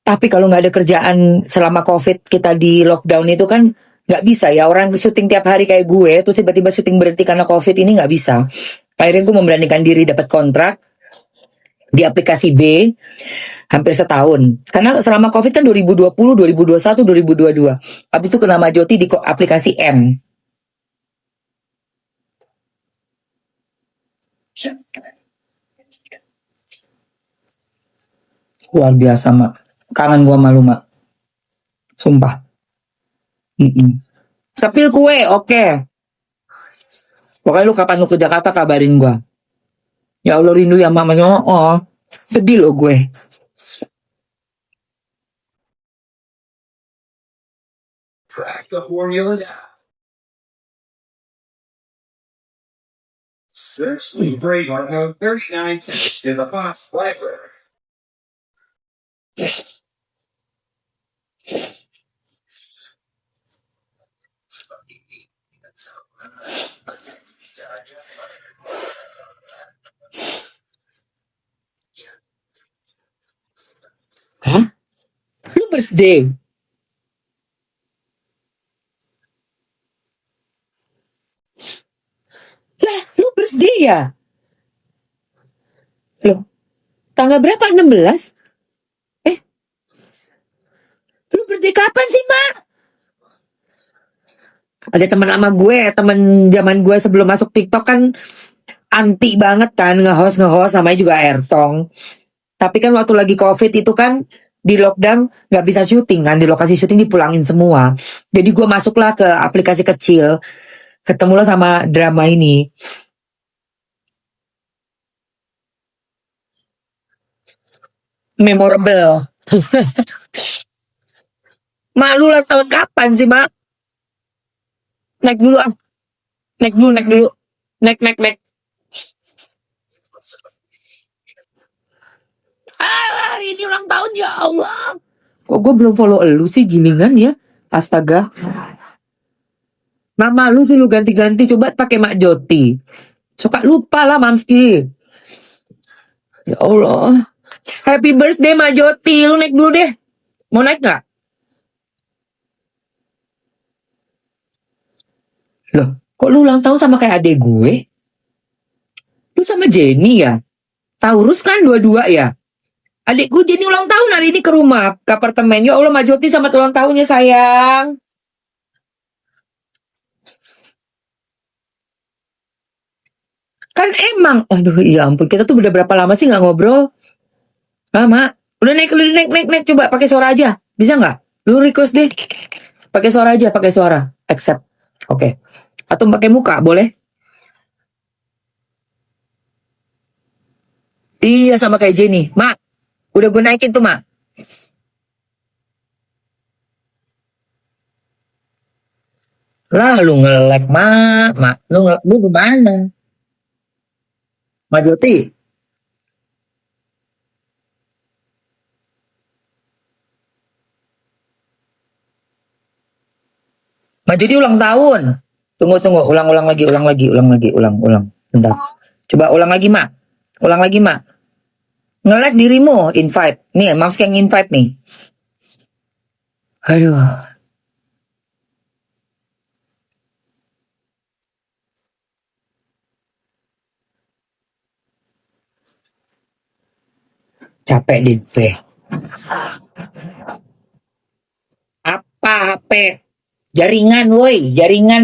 Tapi kalau nggak ada kerjaan selama COVID kita di lockdown itu kan nggak bisa ya, orang syuting tiap hari kayak gue, terus tiba-tiba syuting berhenti karena COVID ini nggak bisa. Akhirnya gue memberanikan diri dapat kontrak di aplikasi B hampir setahun. Karena selama COVID kan 2020, 2021, 2022. Habis itu kena Majoti di aplikasi M. Luar biasa, Mak. Kangen gua malu, Mak. Sumpah. Sepil kue, oke. Pokoknya lu kapan lu ke Jakarta kabarin gua. Ya Allah rindu ya mamanya. Oh, sedih loh gue. Track the formula now. Search Libre Arco 39 text in the Boss Library. Hah? Lu birthday? Lah, lu birthday ya? Loh, tanggal berapa? 16? Lu birthday kapan sih, Mak? Ada teman lama gue, teman zaman gue sebelum masuk TikTok kan anti banget kan nge-host namanya juga Ertong. Tapi kan waktu lagi COVID itu kan di lockdown nggak bisa syuting kan, di lokasi syuting dipulangin semua. Jadi gue masuklah ke aplikasi kecil, ketemulah sama drama ini. Memorable. Mak lu ulang tahun kapan sih, Mak? Naik dulu ah. Naik dulu. Naik. Hari ini ulang tahun ya Allah. Kok gue belum follow elu sih giningan ya? Astaga. Nama lu sih lu ganti-ganti, coba pakai Mak Joti. Suka lupa lah Mamski. Ya Allah. Happy birthday Mak Joti. Lu naik dulu deh. Mau naik gak? Loh, kok lu ulang tahun sama kayak adek gue? Lu sama Jenny ya? Taurus kan dua-dua ya? Adikku Jenny ulang tahun hari ini ke rumah, ke apartemen. Ya Allah, Mak Joti selamat ulang tahunnya sayang. Kan emang, aduh iya ampun, kita tuh udah berapa lama sih nggak ngobrol? Ah, Mak, udah naik, coba pakai suara aja, bisa nggak? Lu request deh, pakai suara aja, pakai suara, accept, oke. Atau pakai muka, boleh? Iya sama kayak Jenny, Mak, udah gue naikin tuh Mak. Lah lu nge-lag Mak, lu gimana? Mak Joti, Mak Joti ulang tahun. Tunggu, ulang lagi. Bentar. Coba ulang lagi, Mak. Nge-lag dirimu, invite. Nih, mouse yang invite nih. Aduh. Capek deh gue. Apa HP? Jaringan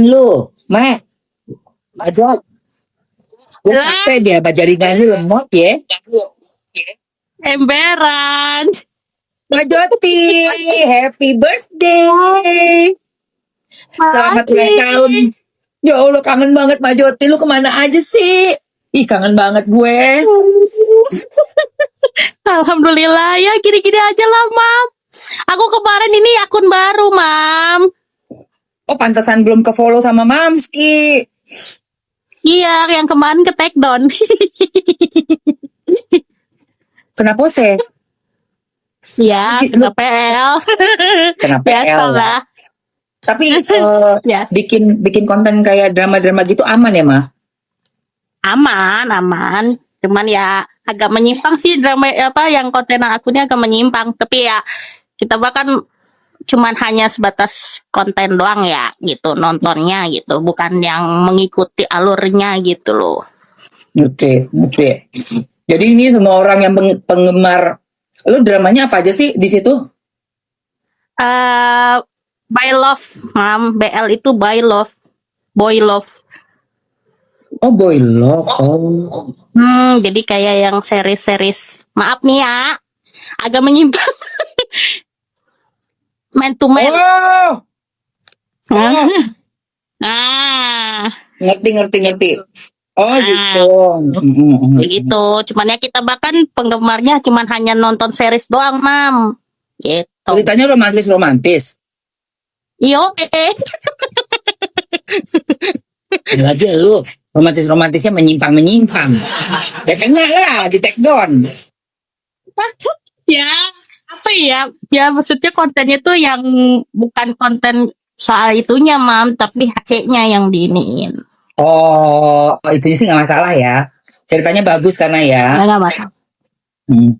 lu, Mak. Majot. Gue capek dia, apa jaringannya lemot ya. Emberan. Mbak Joti, happy birthday. Selamat ulang tahun. Ya Allah, kangen banget Mbak Joti. Lu kemana aja sih? Ih, kangen banget gue. Alhamdulillah ya, gini-gini aja lah, Mam. Aku kemarin ini akun baru, Mam. Oh, pantesan belum ke follow sama Mamski. Iya, yang kemarin ke take down. Kenapa sih? Ya, kena PL. Kenapa Biasa L? lah. Tapi Biasa. bikin konten kayak drama-drama gitu aman ya, Ma? Aman. Cuman ya agak menyimpang sih drama apa yang konten akunnya agak menyimpang. Tapi ya kita bahkan cuman hanya sebatas konten doang ya gitu, nontonnya gitu, bukan yang mengikuti alurnya gitu loh. Oke. Jadi ini semua orang yang penggemar, lu dramanya apa aja sih di situ? By love, Mam. BL itu by love, boy love. Oh, Boy Love. Oh. Jadi kayak yang series-series. Maaf nih ya, agak menyimpang. Man to man. Oh, Nah, ngerti. Oh, gitu. begitu. Cuman ya kita bahkan penggemarnya cuman hanya nonton series doang, Mam. Gitu. Ceritanya romantis. Yo, Lagi lu romantisnya menyimpang. Ya kena lah di take down. ya apa ya? Ya maksudnya kontennya tuh yang bukan konten soal itunya, Mam, tapi HC-nya yang diiniin. Oh, itu sih nggak masalah ya. Ceritanya bagus karena ya. Nggak masalah.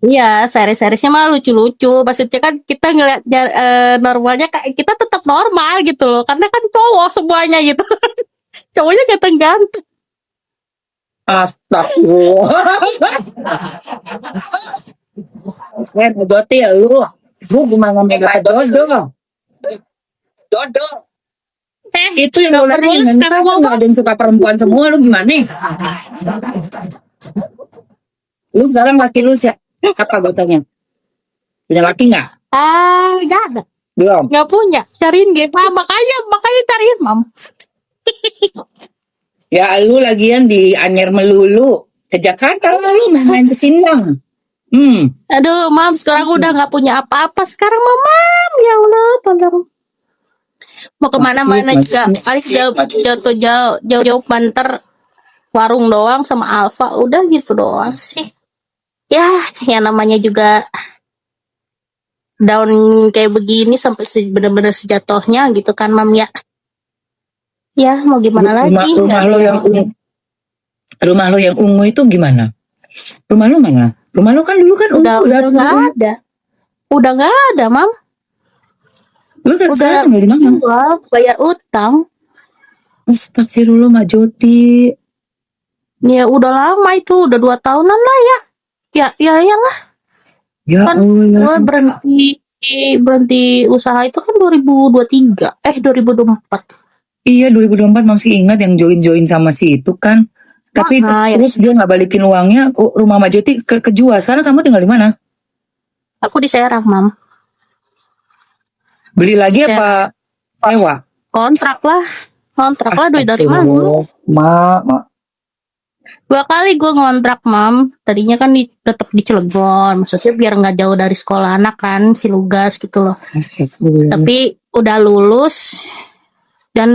Iya, seri-seriesnya malah lucu-lucu. Maksudnya kan kita ngeliat normalnya kayak kita tetap normal gitu loh. Karena kan cowok semuanya gitu. Cowoknya ganteng-ganteng. Astagfirullah. Doti ya lu. Lu gimana mega dodo? Itu yang gue lihat yang sekarang nggak ada yang suka perempuan semua, lu gimana? Lu sekarang laki lu siapa? Apa gue tanya? Punya laki nggak? Nggak ada. Belum. Nggak punya. Cariin game. Makanya cariin, Mam. Ya lu lagian di Anyer melulu. Ke Jakarta lu main ke sini dong. Aduh, Mam, sekarang aku udah nggak punya apa-apa. Sekarang, Mam, ya Allah, tolong. Mau kemana-mana juga. Paling jauh-jauh banter warung doang sama Alfa. Udah gitu doang sih. Ya, yang namanya juga down kayak begini sampai bener-bener sejatuhnya gitu kan, Mam ya. Ya, mau gimana lagi? Rumah lo yang ungu itu gimana? Rumah lo mana? Rumah lo kan dulu kan ungu. Udah nggak ada. Udah nggak ada, Mam. Lu sekarang tinggal di mana? Bayar utang. Astagfirullah, Mak Joti. Ya udah lama itu, udah 2 tahunan lah ya. Ya lah. Ya Kan Allah. gue berhenti usaha itu kan 2023. 2024. Iya, 2024 masih ingat yang join sama si itu kan. Tapi terus dia nggak balikin uangnya. Rumah Mak Joti kejual. Sekarang kamu tinggal di mana? Aku di Serang, Mam. Beli lagi apa sewa? Kontrak lah duit dari mana? Mak. 2 kali gue ngontrak, Mam. Tadinya kan tetap di Cilegon. Maksudnya biar nggak jauh dari sekolah anak kan, si Lugas gitu loh. Tapi udah lulus dan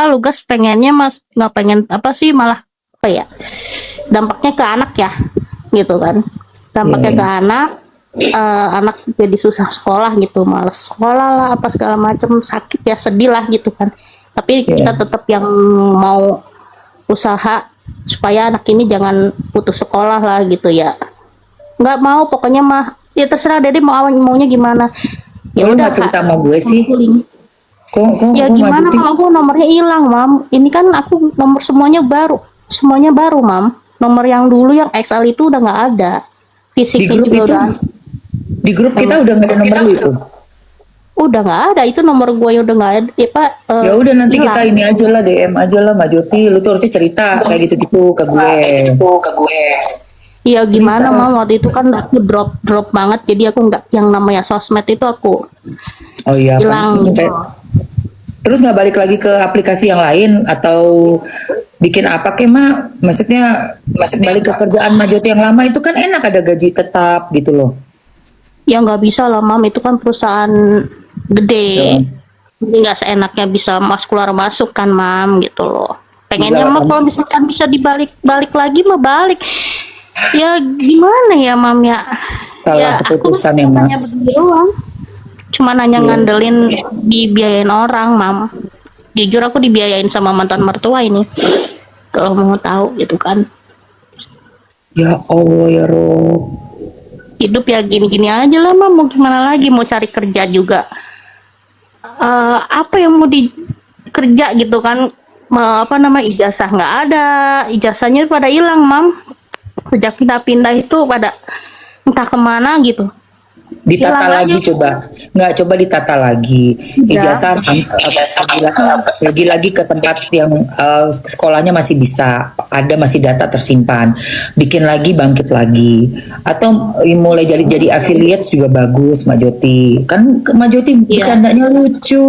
Lugas pengennya nggak pengen malah dampaknya ke anak ya, gitu kan. Dampaknya ke anak jadi susah sekolah gitu, malas sekolah lah apa segala macam, sakit ya, sedih lah gitu kan. Tapi kita tetap yang mau usaha supaya anak ini jangan putus sekolah lah gitu ya. Nggak mau pokoknya mah ya terserah Dede maunya gimana. Ya udah cerita sama gue sih. Kok ya gimana kalau aku nomornya hilang, Mam. Ini kan aku nomor semuanya baru, Mam. Nomor yang dulu yang XL itu udah nggak ada. Fisiknya juga udah. Di grup kita udah nggak ada nomor itu. Udah nggak ada, itu nomor gue udah nggak ada, Pak. Ya udah nanti Hilang. kita ini aja lah, DM aja lah Mbak Joti. Lu tuh harusnya cerita kayak gitu-gitu ke gue. Iya gimana Cerita. Mam, waktu itu kan aku drop banget, jadi aku nggak, yang namanya sosmed itu aku Oh iya, hilang gitu. terus nggak balik lagi ke aplikasi yang lain atau bikin apa kek Mak? Maksudnya balik ke kerjaan Mbak Joti yang lama itu kan enak, ada gaji tetap gitu loh. Ya nggak bisa lah Mam, itu kan perusahaan gede, jadi nggak seenaknya bisa keluar masuk kan Mam gitu loh. Pengennya Gila, mah Mam. kalau misalkan bisa dibalik lagi mah balik. Ya gimana ya Mam ya? Salah keputusan ya Mak. Hanya begini doang. Cuma nanya ngandelin dibiayain orang Mam. Jujur aku dibiayain sama mantan mertua ini. Kalau mau tahu gitu kan. Ya Allah ya Rob. Hidup ya gini-gini aja lah Mam, mau gimana lagi, mau cari kerja juga apa yang mau dikerja gitu kan. Apa nama, ijazah nggak ada, ijazahnya pada hilang Mam, sejak pindah-pindah itu pada entah kemana gitu. Ditata Hilang lagi aja. coba, nggak coba ditata lagi Iya. ijazah, pergi lagi ke tempat yang sekolahnya masih bisa ada, masih data tersimpan, bikin lagi, bangkit lagi, atau mulai jadi affiliates juga bagus Mbak Joti. Kan Mbak Joti bercandanya lucu,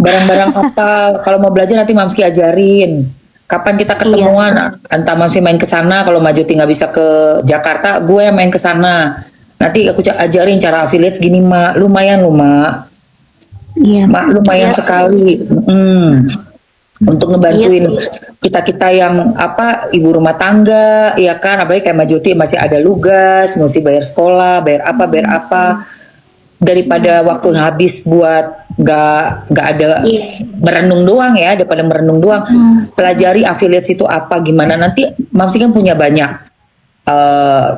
barang-barang apa kalau mau belajar nanti Mamski ajarin. Kapan kita ketemuan? Entah Mamski main ke sana, kalau Mbak Joti nggak bisa ke Jakarta, gue yang main ke sana. Nanti aku ajarin cara affiliates gini Mak, lumayan loh Mak. Iya. Mak lumayan sekali. Untuk ngebantuin kita-kita yang apa, ibu rumah tangga, ya kan, apalagi kayak Mbak Joti masih ada lugas, mesti bayar sekolah, bayar apa, daripada waktu habis buat nggak ada merenung doang ya, daripada merenung doang, pelajari affiliates itu apa, gimana. Nanti Mamsi kan punya banyak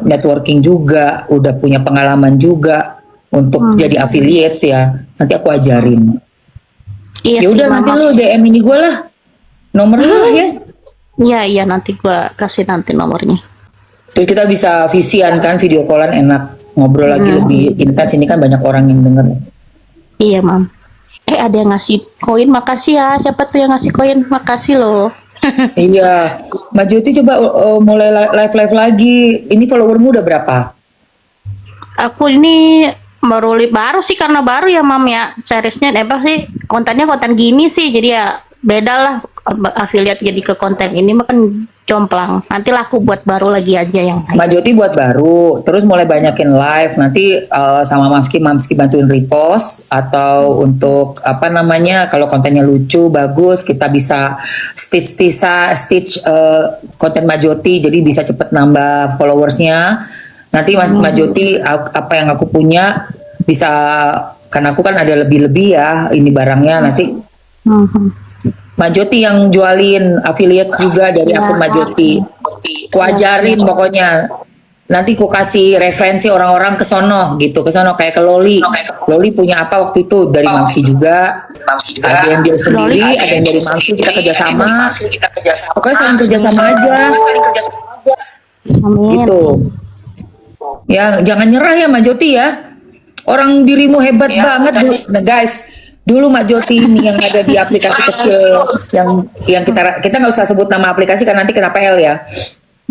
networking juga, udah punya pengalaman juga untuk jadi affiliates ya. Nanti aku ajarin. Iya Ya sih, udah nanti Mama. lu DM ini gue lah, nomor lu lah ya. Iya nanti gua kasih nanti nomornya. Terus kita bisa visian kan, video callan enak, ngobrol lagi lebih intens. Ini kan banyak orang yang denger. Iya Mam. Ada yang ngasih koin, makasih ya. Siapa tuh yang ngasih koin, makasih loh. Iya, Mbak Joti coba mulai live lagi. Ini followermu udah berapa? Aku ini baru sih, karena baru ya Mam ya. Seriesnya apa sih, kontennya konten gini sih, jadi ya beda lah affiliate jadi ke konten ini mah kan jomplang. Nantilah aku buat baru lagi aja yang Mbak Joti buat baru, terus mulai banyakin live. Nanti sama Mamski bantuin repost, atau untuk apa namanya, kalau kontennya lucu bagus, kita bisa stitch konten Mbak Joti, jadi bisa cepet nambah followersnya. Nanti Mbak Joti apa yang aku punya bisa, karena aku kan ada lebih ya ini barangnya, nanti Mbak Joti yang jualin affiliates juga dari akun Mbak Joti. Ku ajarin pokoknya. Nanti ku kasih referensi orang-orang ke sono gitu, ke sono kayak ke Loli. Loli punya apa waktu itu dari Mamski juga. Ada yang dia sendiri, ada yang dari Mamski, kita kerjasama. Pokoknya saling kerjasama aja. Amin. Gitu. Ya jangan nyerah ya Mbak Joti ya. Orang dirimu hebat banget nah, guys. Dulu Mbak Joti ini yang ada di aplikasi kecil yang kita nggak usah sebut nama aplikasi karena nanti kena PL ya.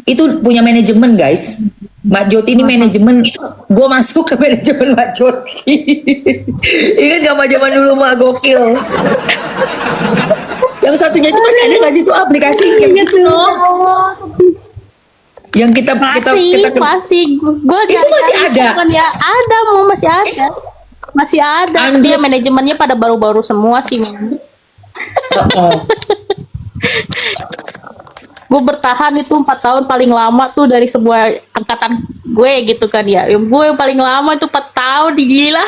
Itu punya manajemen guys. Mbak Joti ini manajemen. Gue masuk ke manajemen Mbak Joti. Ingat gak Mbak zaman dulu Mbak, gokil. Yang satunya itu masih ada nggak sih tuh aplikasi yang itu loh? Yang kita masih gue itu masih ada. Ya ada, mau masih ada. Masih ada, tapi ya manajemennya pada baru-baru semua sih. Gue bertahan itu 4 tahun paling lama tuh dari sebuah angkatan gue gitu kan ya. Gue yang paling lama itu 4 tahun, gila.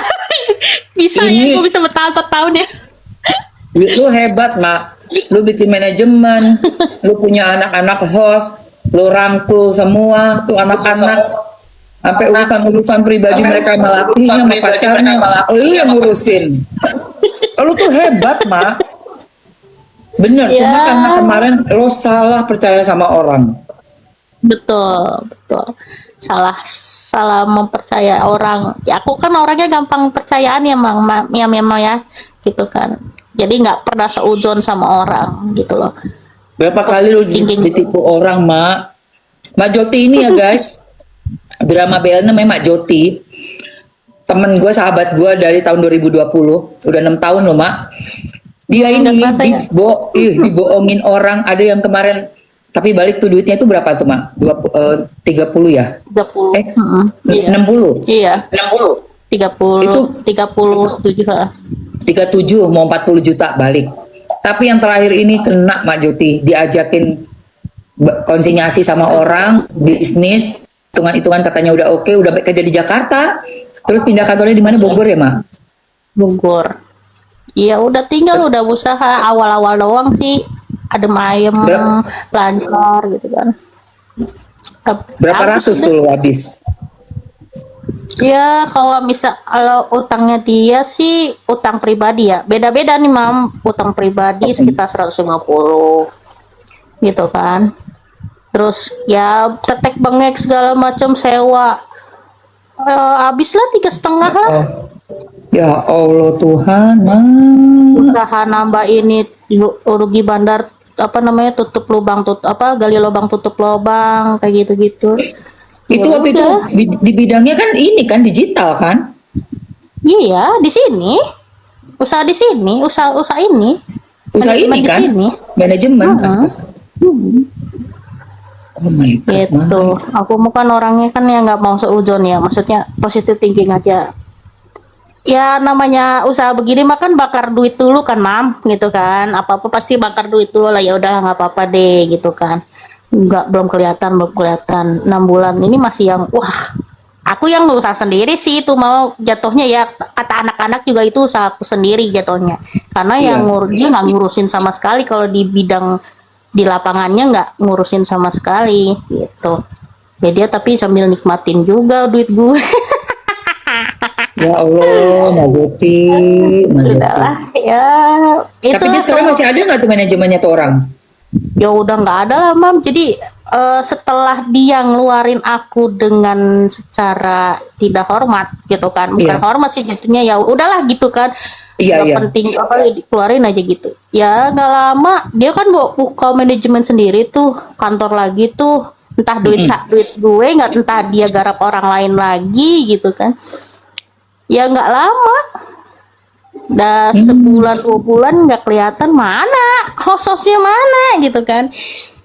Bisa ya gue bisa bertahan 4 tahun ya. Lu hebat Mak. Lu bikin manajemen, lu punya anak-anak host, lu rangkul semua tuh anak-anak. Sampai urusan pribadi mereka sama lakinya, sama pacarnya, lu yang ngurusin. Lu tuh hebat Mak. Bener, cuma karena kemarin lo salah percaya sama orang. Betul. salah salah mempercaya orang. Ya aku kan orangnya gampang percayaan ya, ya memang ya, gitu kan. Jadi nggak pernah seuzon sama orang gitu loh. Berapa kali lu Thinking. ditipu orang, Mak? Mak Joti ini ya, guys. Drama BL namanya Mak Joti. Temen gue, sahabat gue dari tahun 2020. Udah 6 tahun loh, Mak. Dia Udah ini kerasa ya? dibohongin orang. Ada yang kemarin, tapi balik tuh duitnya itu berapa tuh, Mak? 30 ya? 30. Eh, Iya. 60? Iya, 60? 30, Itu- 37 lah. 37 mau 40 juta balik. Tapi yang terakhir ini kena Mak Joti, diajakin konsinyasi sama orang, bisnis, hitungan-hitungan katanya udah oke, udah kerja di Jakarta. Terus pindah kantornya di mana? Bogor ya, Mak? Bogor. Iya udah tinggal, udah usaha awal-awal doang sih, adem ayem, Ber- lancar gitu kan. Berapa Habis ratus deh. tuh habis? Ya kalau utangnya dia sih utang pribadi ya, beda-beda nih mam. Utang pribadi sekitar 150 gitu kan. Terus ya tetek bengek segala macam sewa, habislah 3,5 lah. Oh. Ya Allah Tuhan, Mak. Usaha nambah ini rugi bandar, apa namanya, tutup lubang, gali lubang tutup lubang kayak gitu-gitu. Itu Ya waktu itu udah. di bidangnya kan ini kan digital kan? Iya, di sini. Usaha di sini, usaha ini. Usaha Manajemen ini di kan? sini. Manajemen. Mm-mm. Astaga. Oh my God, Mak. Gitu. Aku bukan orangnya kan yang nggak mau seuzon ya. Maksudnya positive thinking aja. Ya namanya usaha begini mah kan bakar duit dulu kan, Mam, gitu kan. Apa-apa pasti bakar duit dulu lah, ya udah nggak apa-apa deh gitu kan. Belum kelihatan 6 bulan ini masih yang wah. Aku yang usaha sendiri sih itu, mau jatuhnya ya, kata anak-anak juga itu usaha aku sendiri jatuhnya. Karena yang Iya. dia nggak ngurusin sama sekali kalau di bidang di lapangannya, nggak ngurusin sama sekali gitu. Ya dia tapi sambil nikmatin juga duit gue. Ya Allah, Mak Joti, Mak Joti. Udahlah ya. Tapi dia sekarang masih ada nggak tuh manajemennya tuh orang? Ya udah nggak ada lah, Mam. Jadi setelah dia ngeluarin aku dengan secara tidak hormat gitu kan, bukan Iya. hormat sih jatuhnya, ya udahlah gitu kan. Iya, Nggak iya. penting apa, dikeluarin aja gitu. Ya nggak lama dia kan buka manajemen sendiri tuh, kantor lagi tuh, entah duit duit gue, nggak entah dia garap orang lain lagi gitu kan. Ya nggak lama, udah sebulan 2 bulan nggak kelihatan, mana hostnya mana gitu kan,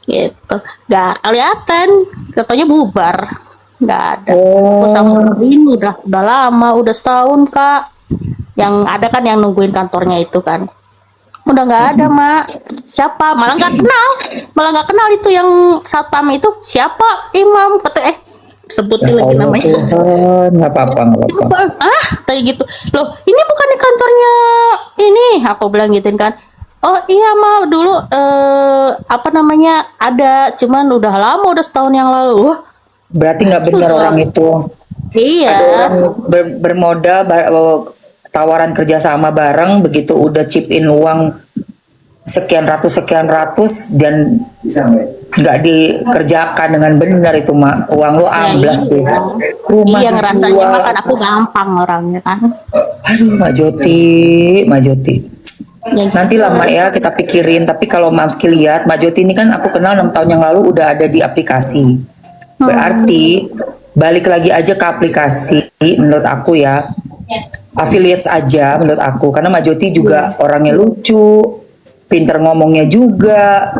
gitu nggak kelihatan, katanya bubar, nggak ada. Aku sama ini udah lama, udah setahun Kak, yang ada kan yang nungguin kantornya itu kan, udah nggak ada Mak. Siapa, malah nggak kenal itu yang satpam itu siapa, Imam kata sebutin Ya lagi Allah namanya. Tuhan, nggak apa-apa, nggak apa-apa. Saya gitu loh, ini bukannya kantornya ini, aku bilang gituin kan. Oh iya mau dulu apa namanya ada, cuman udah lama, udah setahun yang lalu. Wah, Berarti nggak benar orang itu. iya. Ada orang bermodal tawaran kerjasama bareng, begitu udah chip in uang sekian ratus dan Bisa nggak? nggak dikerjakan dengan benar itu, Mak. Uang lo amblas iya. tuh. Rumah Iya ngerasanya dijual. makan aku gampang orangnya kan. Aduh, Mak Joti. Ya, Nanti lah Mak ya kita pikirin. Tapi kalau Mamski lihat, Mak Joti ini kan aku kenal 6 tahun yang lalu udah ada di aplikasi. Berarti balik lagi aja ke aplikasi menurut aku ya. Affiliates aja menurut aku. Karena Mak Joti juga orangnya lucu, pinter ngomongnya juga.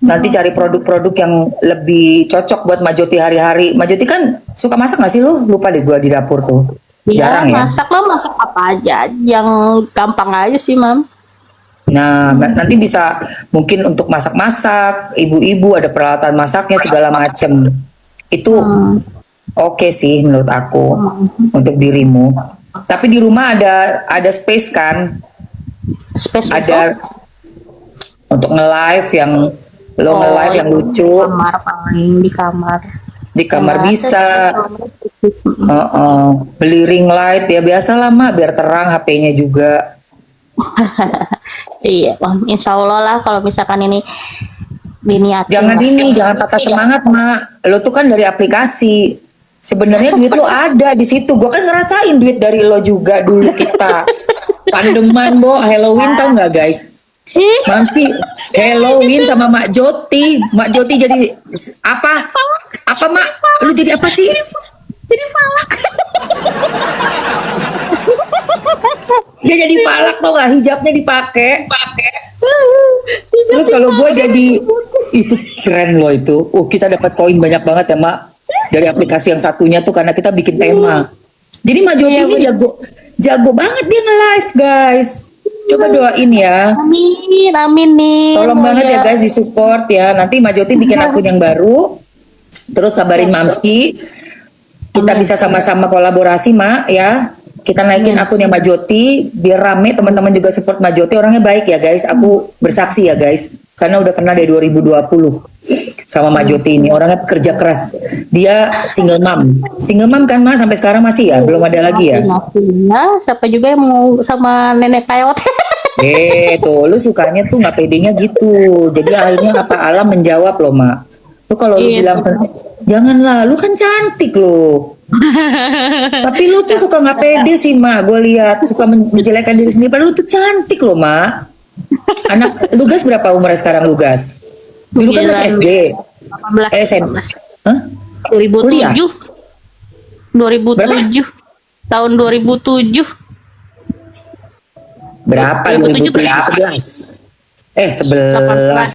Nanti cari produk-produk yang lebih cocok buat Mak Joti hari-hari. Mak Joti kan suka masak gak sih lo? Lupa deh gua di dapur tuh. Jarang ya. masak lah, masak apa aja yang gampang aja sih Mam. Nah, nanti bisa mungkin untuk masak-masak, ibu-ibu ada peralatan masaknya segala macem. Itu oke sih menurut aku untuk dirimu. Tapi di rumah ada space kan? Space Ada untuk nge-live yang lo nge-live yang lucu kamar, paling di kamar. di kamar Yang bisa. ada. Beli ring light ya biasa lah Mak, biar terang HP-nya juga. Iya, Mam. Insya Allah lah kalau misalkan ini diniatin. Jangan lah. jangan patah semangat Mak. Lo tuh kan dari aplikasi. Sebenarnya duit lo ada di situ. Gue kan ngerasain duit dari lo juga dulu kita pandeman, Bo, Halloween tau nggak guys? Mamski Halloween sama Mak Joti. Mak Joti jadi apa? Apa Mak? Lu jadi apa sih? Jadi falak. Dia jadi falak tau gak? Hijabnya dipakai. Terus kalau gue jadi itu keren loh itu. Kita dapat koin banyak banget ya Mak. Dari aplikasi yang satunya tuh karena kita bikin tema. Jadi Mak Joti ini jago banget dia nge-live guys. Coba doain ya. Amin, amin nih. Tolong Mau banget ya guys disupport ya. Nanti Mak Joti bikin akun yang baru. Terus kabarin Mamski. Kita bisa sama-sama kolaborasi Mak ya. Kita naikin akunnya Mak Joti biar rame, teman-teman juga support Mak Joti. Orangnya baik ya guys. Aku bersaksi ya guys. Karena udah kenal dari 2020 sama Mak Joti ini. Orangnya pekerja keras. Dia single mom. Single mom kan Mak sampai sekarang masih ya? Belum ada lagi ya? Nah, siapa juga yang mau sama nenek kayot? Tuh lu sukanya tuh nggak pedenya gitu. Jadi akhirnya apa alam menjawab loh Mak. Lu kalau lu Yes. bilang janganlah, lu kan cantik loh. Tapi lu tuh suka nggak pede sih Mak. Gue lihat suka menjelekkan diri sendiri. Padahal lu tuh cantik loh Mak. Anak Lugas berapa umurnya sekarang Lugas? Dulu kan masih SD. 18. SMP. Hah? 2007. Kuliah? 2007. Tahun 2007. Berapa? 2007 2011. 11.